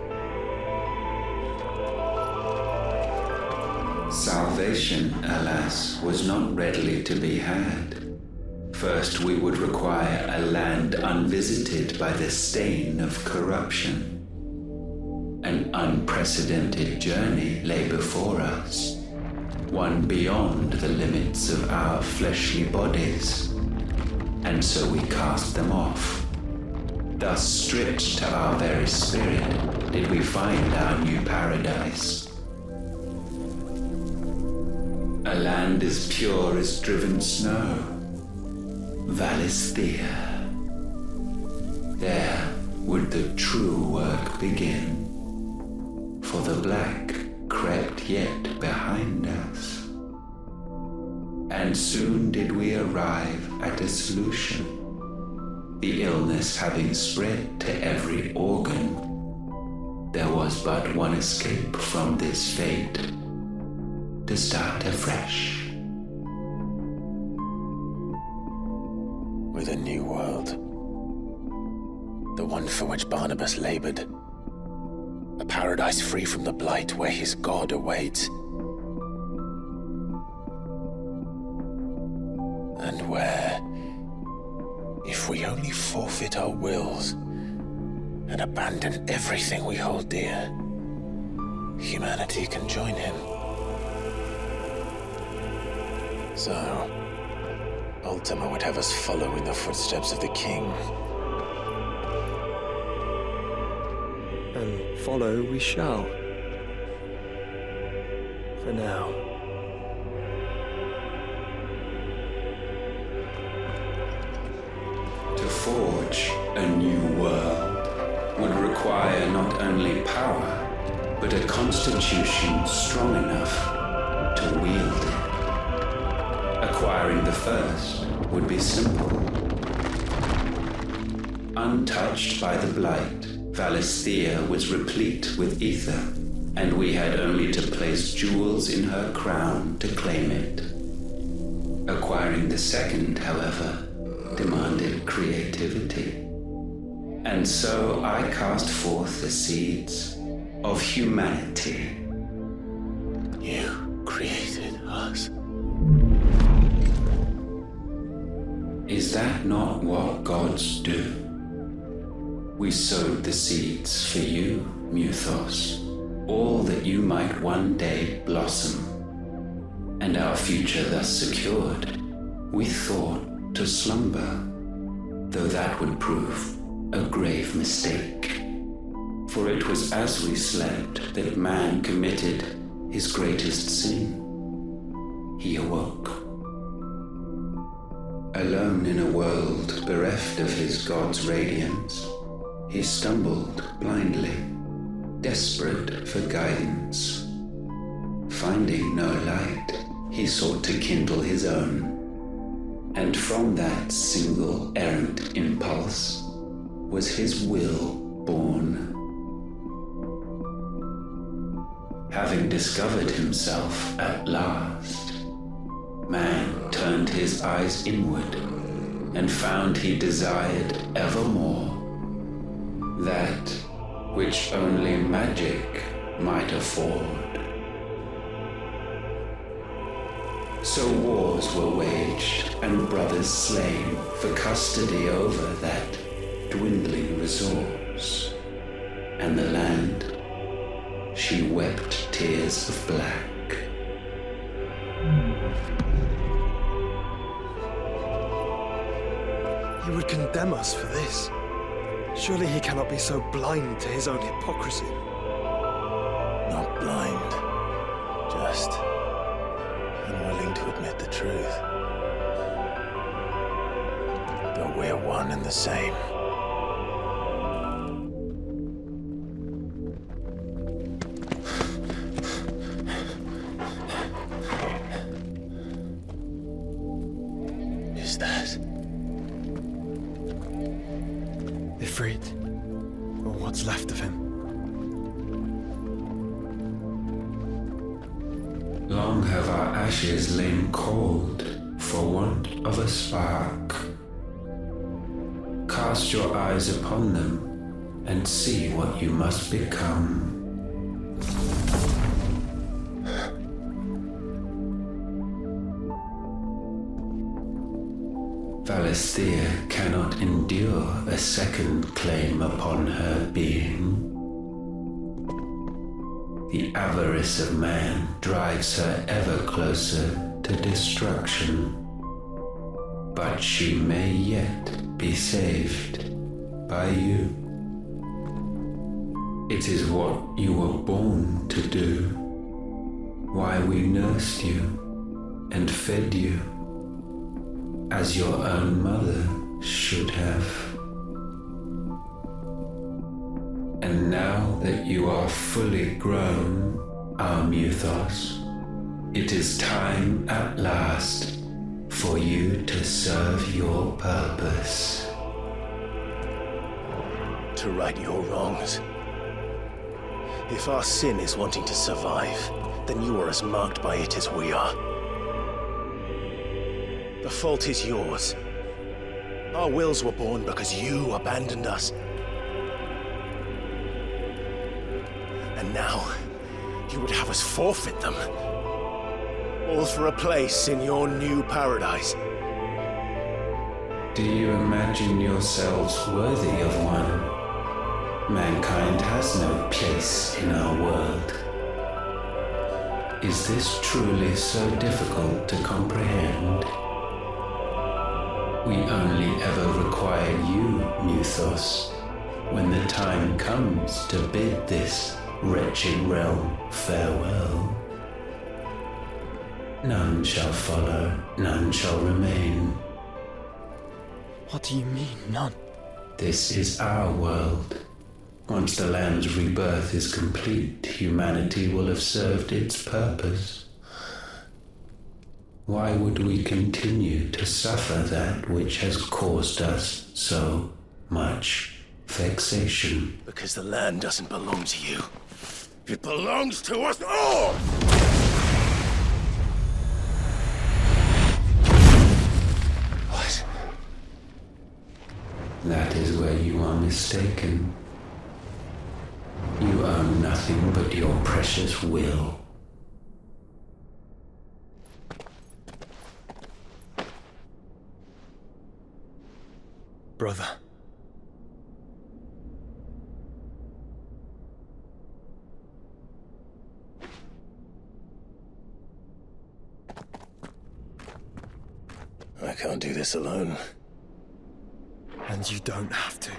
Salvation, alas, was not readily to be had. First, we would require a land unvisited by the stain of corruption. An unprecedented journey lay before us, one beyond the limits of our fleshly bodies. And so we cast them off. Thus, stripped to our very spirit, did we find our new paradise. A land as pure as driven snow, Valisthea. There would the true work begin, for the black crept yet behind us. And soon did we arrive at a solution. The illness having spread to every organ, there was but one escape from this fate. To start afresh. With a new world. The one for which Barnabas labored. A paradise free from the blight where his God awaits. And where, if we only forfeit our wills and abandon everything we hold dear, humanity can join him. So, Ultima would have us follow in the footsteps of the king. and follow we shall. For now. To forge a new world would require not only power, but a constitution strong enough to wield it. Acquiring the first would be simple. Untouched by the blight, Valisthea was replete with ether, and we had only to place jewels in her crown to claim it. Acquiring the second, however, demanded creativity. And so I cast forth the seeds of humanity. You created us. Is that not what gods do? We sowed the seeds for you, Muthos, all that you might one day blossom. And our future thus secured, we thought to slumber, though that would prove a grave mistake. For it was as we slept that man committed his greatest sin. He awoke. Alone in a world bereft of his god's radiance, he stumbled blindly, desperate for guidance. Finding no light, he sought to kindle his own. And from that single errant impulse was his will born. Having discovered himself at last, man turned his eyes inward and found he desired evermore that which only magic might afford. So wars were waged and brothers slain for custody over that dwindling resource. And the land, she wept tears of black. He would condemn us for this. Surely he cannot be so blind to his own hypocrisy. Not blind, just unwilling to admit the truth. But we're one and the same. Is that Ifrit, or what's left of him? Long have our ashes lain cold for want of a spark. Cast your eyes upon them and see what you must become. Valisthea cannot endure a second claim upon her being. The avarice of man drives her ever closer to destruction. But she may yet be saved by you. It is what you were born to do, why we nursed you and fed you, as your own mother should have. And now that you are fully grown, our Muthos, it is time at last for you to serve your purpose. to right your wrongs? If our sin is wanting to survive, then you are as marked by it as we are. The fault is yours. Our wills were born because you abandoned us. And now, you would have us forfeit them. All for a place in your new paradise. Do you imagine yourselves worthy of one? Mankind has no place in our world. Is this truly so difficult to comprehend? We only ever required you, Muthos, when the time comes to bid this wretched realm farewell, none shall follow, none shall remain. What do you mean, none? This is our world. Once the land's rebirth is complete, humanity will have served its purpose. Why would we continue to suffer that which has caused us so much vexation? Because the land doesn't belong to you. It belongs to us all! What? That is where you are mistaken. You own nothing but your precious will. Brother. I can't do this alone. And you don't have to.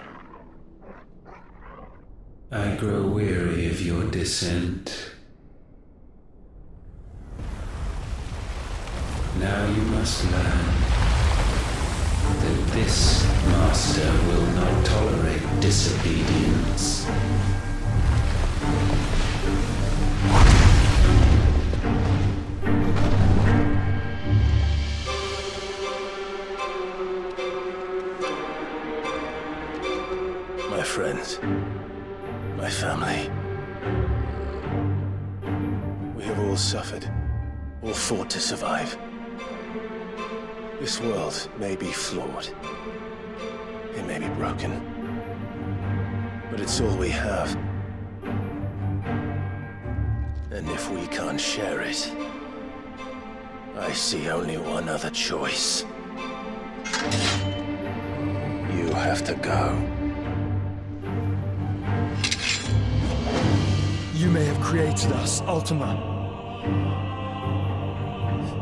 I grow weary of your dissent. Now you must learn that this master will not tolerate disobedience. My friends, my family. We have all suffered, all fought to survive. This world may be flawed. It may be broken. But it's all we have. And if we can't share it, I see only one other choice. You have to go. You may have created us, Ultima.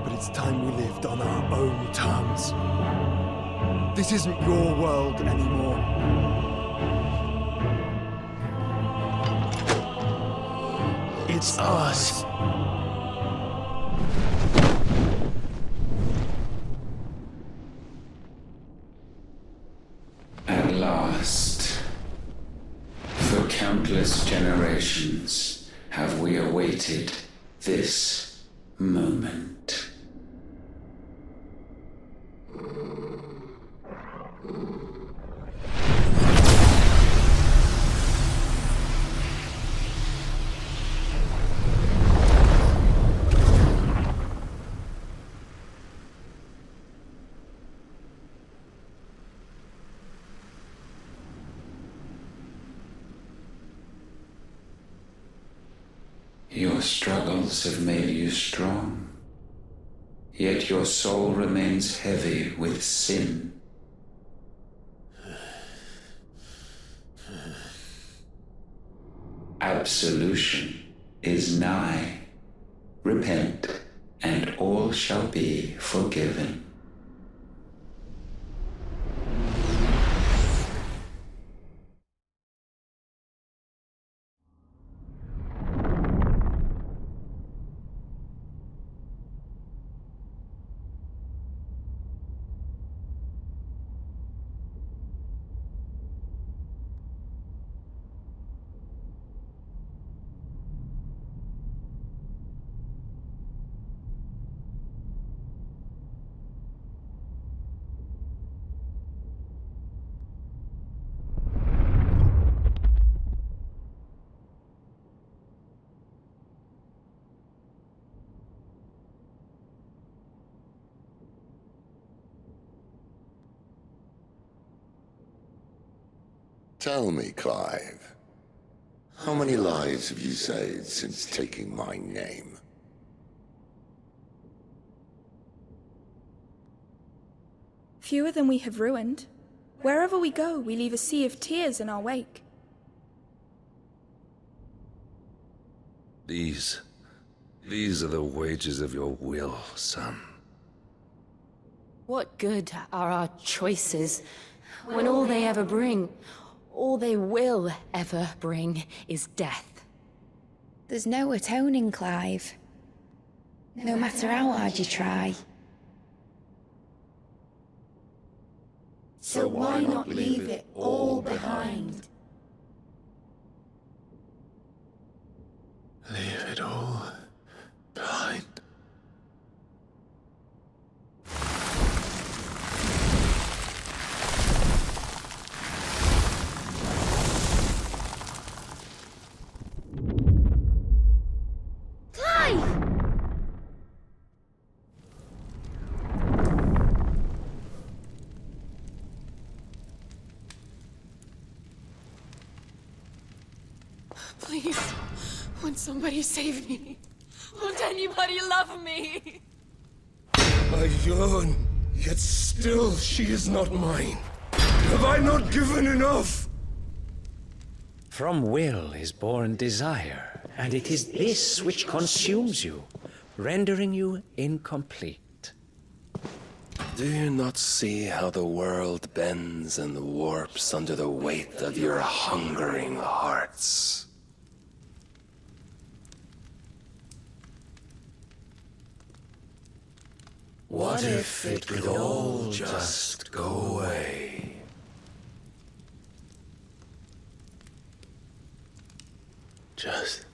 But it's time we lived on our own terms. This isn't your world anymore. It's ours. At last, for countless generations, have we awaited this moment. Your struggles have made you strong, yet your soul remains heavy with sin. Absolution is nigh. Repent, and all shall be forgiven. Tell me, Clive, how many lives have you saved since taking my name? Fewer than we have ruined. Wherever we go, we leave a sea of tears in our wake. These are the wages of your will, son. What good are our choices when all they ever bring, All they will ever bring is death. There's no atoning, Clive. No matter how hard you try. So why not leave it all behind? Leave it all behind. Please, won't somebody save me? Won't anybody love me? I yearn, yet still she is not mine. Have I not given enough? From will is born desire, and it is this which consumes you, rendering you incomplete. Do you not see how the world bends and warps under the weight of your hungering hearts? What if it could all just go away? Just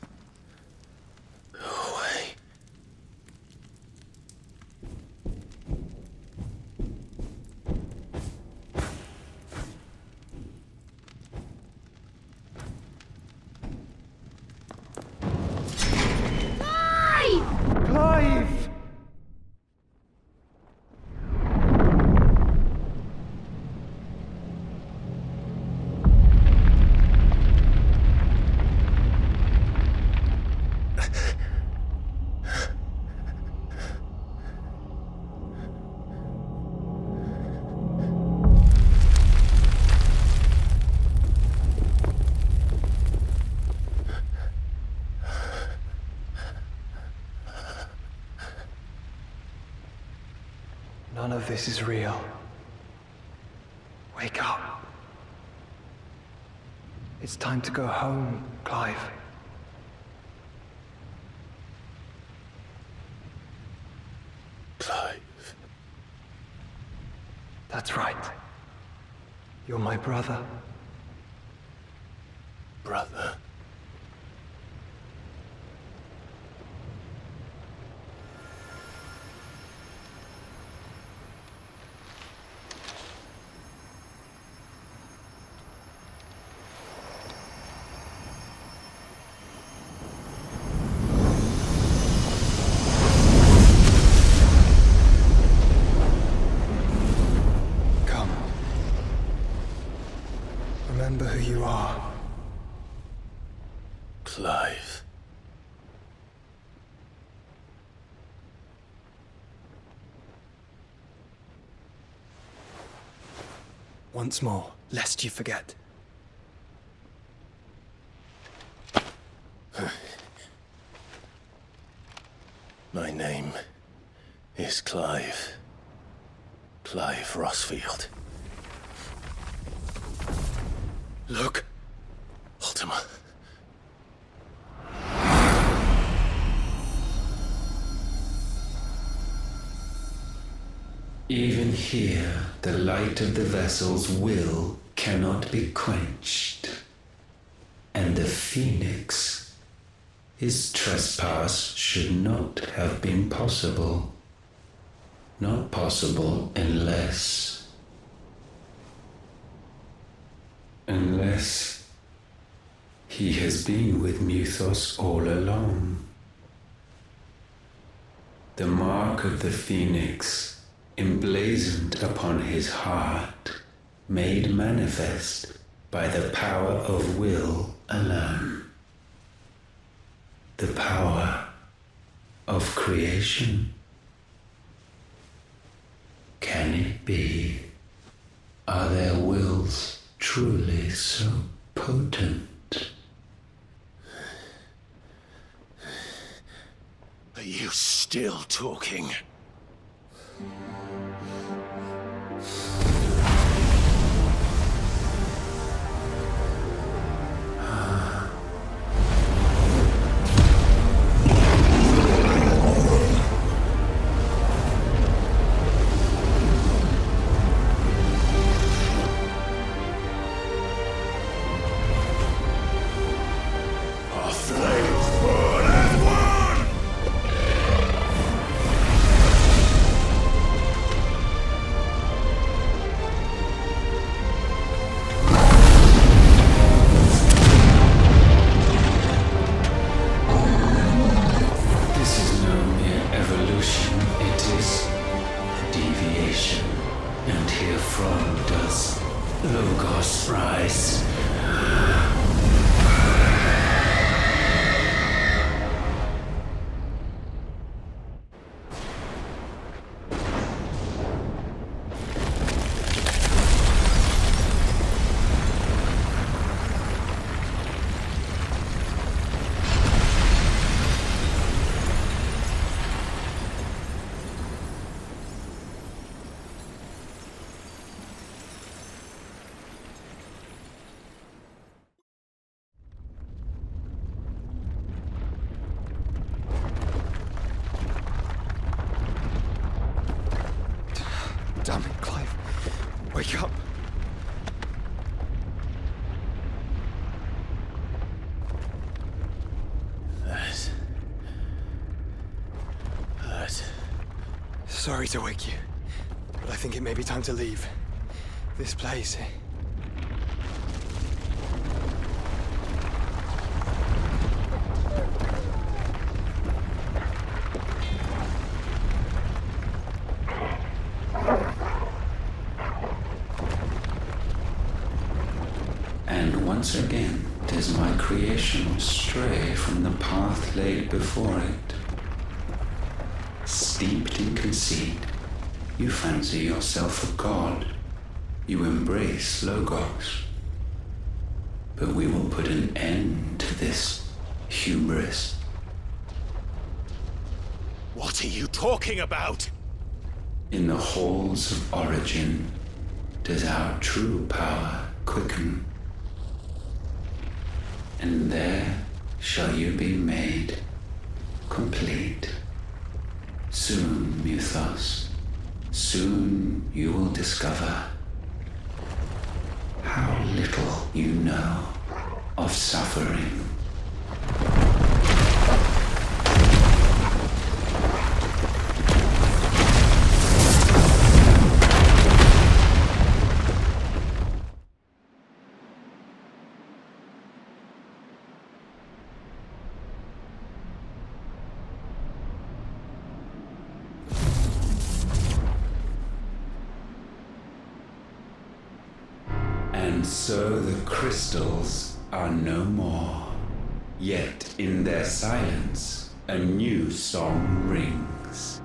go away. Clive! None of this is real. Wake up. It's time to go home, Clive. Clive. That's right. You're my brother. Brother. Remember who you are. Clive. Once more, lest you forget. My name is Clive. Clive Rossfield. Look, Ultima. Even here, the light of the vessel's will cannot be quenched. And the Phoenix, his trespass should not have been possible. Not possible unless he has been with Muthos all along. The mark of the Phoenix, emblazoned upon his heart, made manifest by the power of will alone. The power of creation. Can it be? Are their wills truly so potent? Are you still talking? Wake up. Sorry to wake you, but I think it may be time to leave. This place. And once again does my creation stray from the path laid before it. Steeped in conceit, you fancy yourself a god. You embrace Logos. But we will put an end to this hubris. What are you talking about? In the halls of origin does our true power quicken. And there shall you be made complete. Soon, Mythos, soon you will discover how little you know of suffering. And so the crystals are no more. Yet in their silence, a new song rings.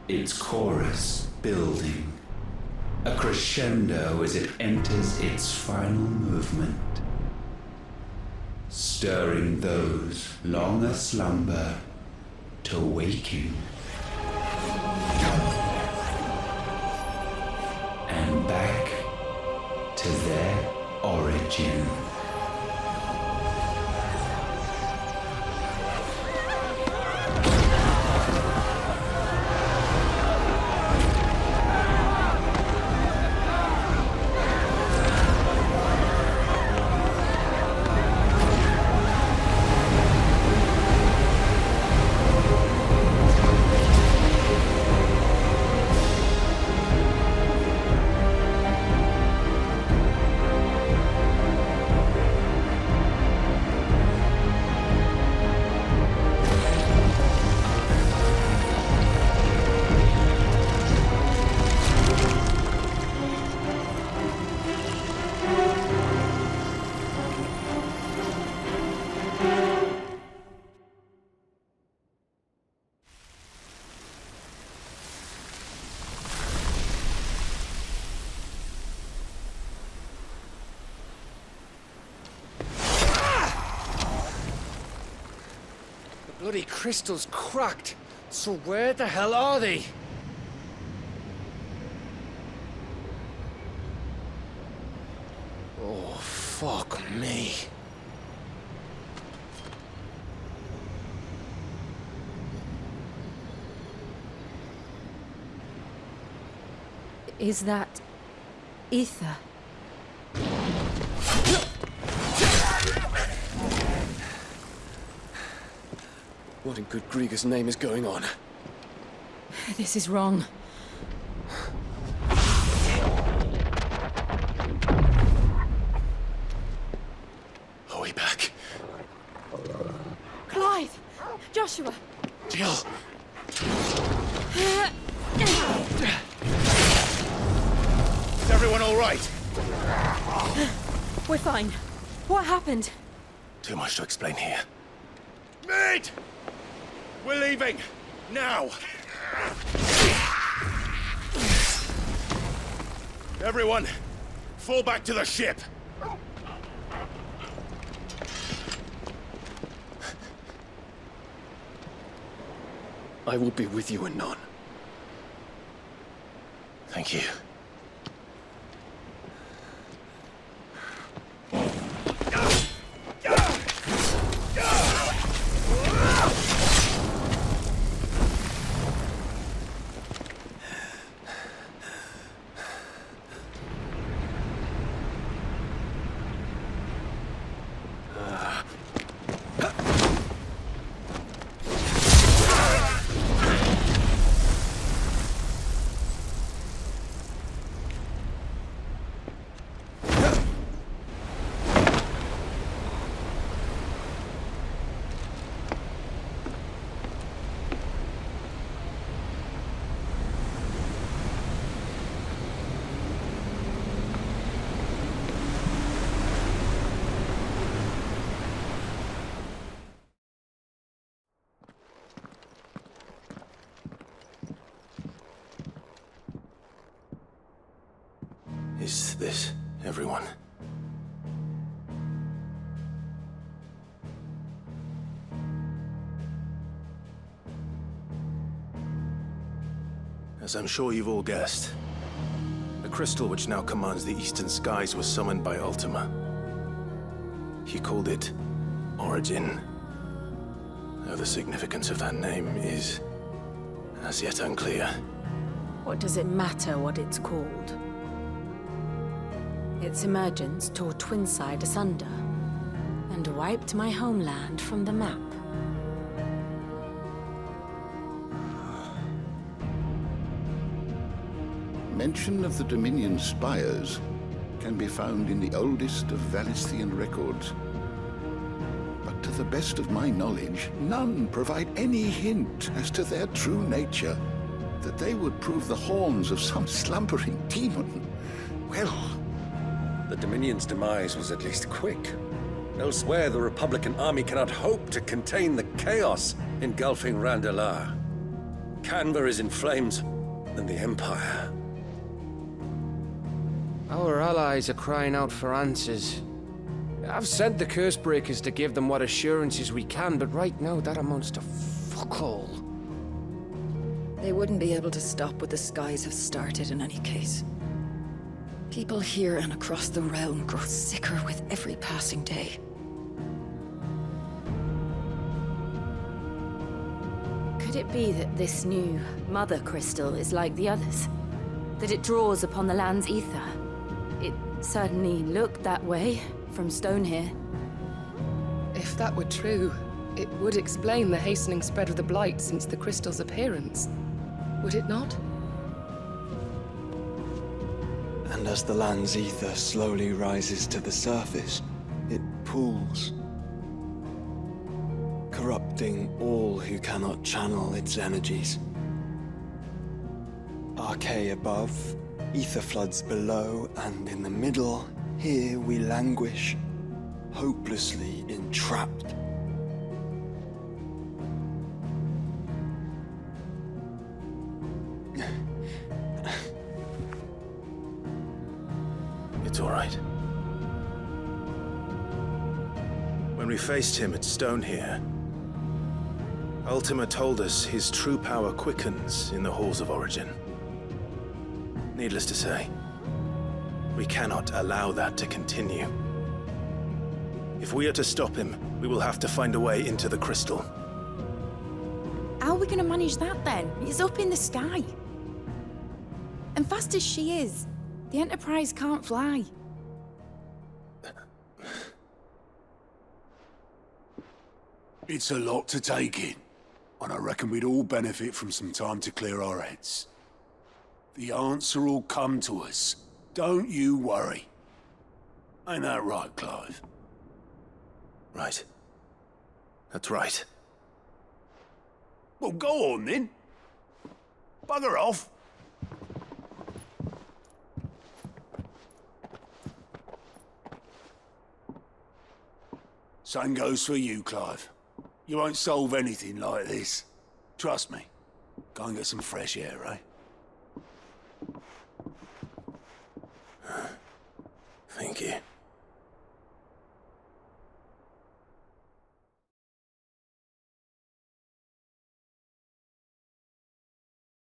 Its chorus building, a crescendo as it enters its final movement, stirring those long aslumber to waking. And back to their origin. Bloody crystal's cracked. So where the hell are they? Oh, fuck me. Is that ether? What in good Grieger's name is going on? This is wrong. Are we back? Clive! Joshua! Jill! Is everyone all right? We're fine. What happened? Too much to explain here. Mate! We're leaving! Now! Everyone, fall back to the ship! I will be with you anon. Thank you. Accept this, everyone. As I'm sure you've all guessed, the crystal which now commands the eastern skies was summoned by Ultima. He called it Origin. Though the significance of that name is as yet unclear. What does it matter what it's called? Its emergence tore Twinside asunder and wiped my homeland from the map. Mention of the Dominion spires can be found in the oldest of Valisthian records. But to the best of my knowledge, none provide any hint as to their true nature. That they would prove the horns of some slumbering demon. Well... The Dominion's demise was at least quick. Elsewhere, the Republican army cannot hope to contain the chaos engulfing Randalar. Canva is in flames, and the Empire... Our allies are crying out for answers. I've sent the curse breakers to give them what assurances we can, but right now that amounts to fuck all. They wouldn't be able to stop what the skies have started in any case. People here and across the realm grow sicker with every passing day. Could it be that this new Mother Crystal is like the others? That it draws upon the land's ether? It certainly looked that way from stone here. If that were true, it would explain the hastening spread of the Blight since the crystal's appearance. Would it not? And as the land's ether slowly rises to the surface, it pools, corrupting all who cannot channel its energies. Archay above, ether floods below, and in the middle, here we languish, hopelessly entrapped. It's all right. When we faced him at Stone here, Ultima told us his true power quickens in the halls of Origin. Needless to say, we cannot allow that to continue. If we are to stop him, we will have to find a way into the crystal. How are we going to manage that then? It's up in the sky. And fast as she is, the Enterprise can't fly. It's a lot to take in, and I reckon we'd all benefit from some time to clear our heads. The answer will come to us. Don't you worry. Ain't that right, Clive? Right. That's right. Well, go on then. Bugger off. Same goes for you, Clive. You won't solve anything like this. Trust me. Go and get some fresh air, eh?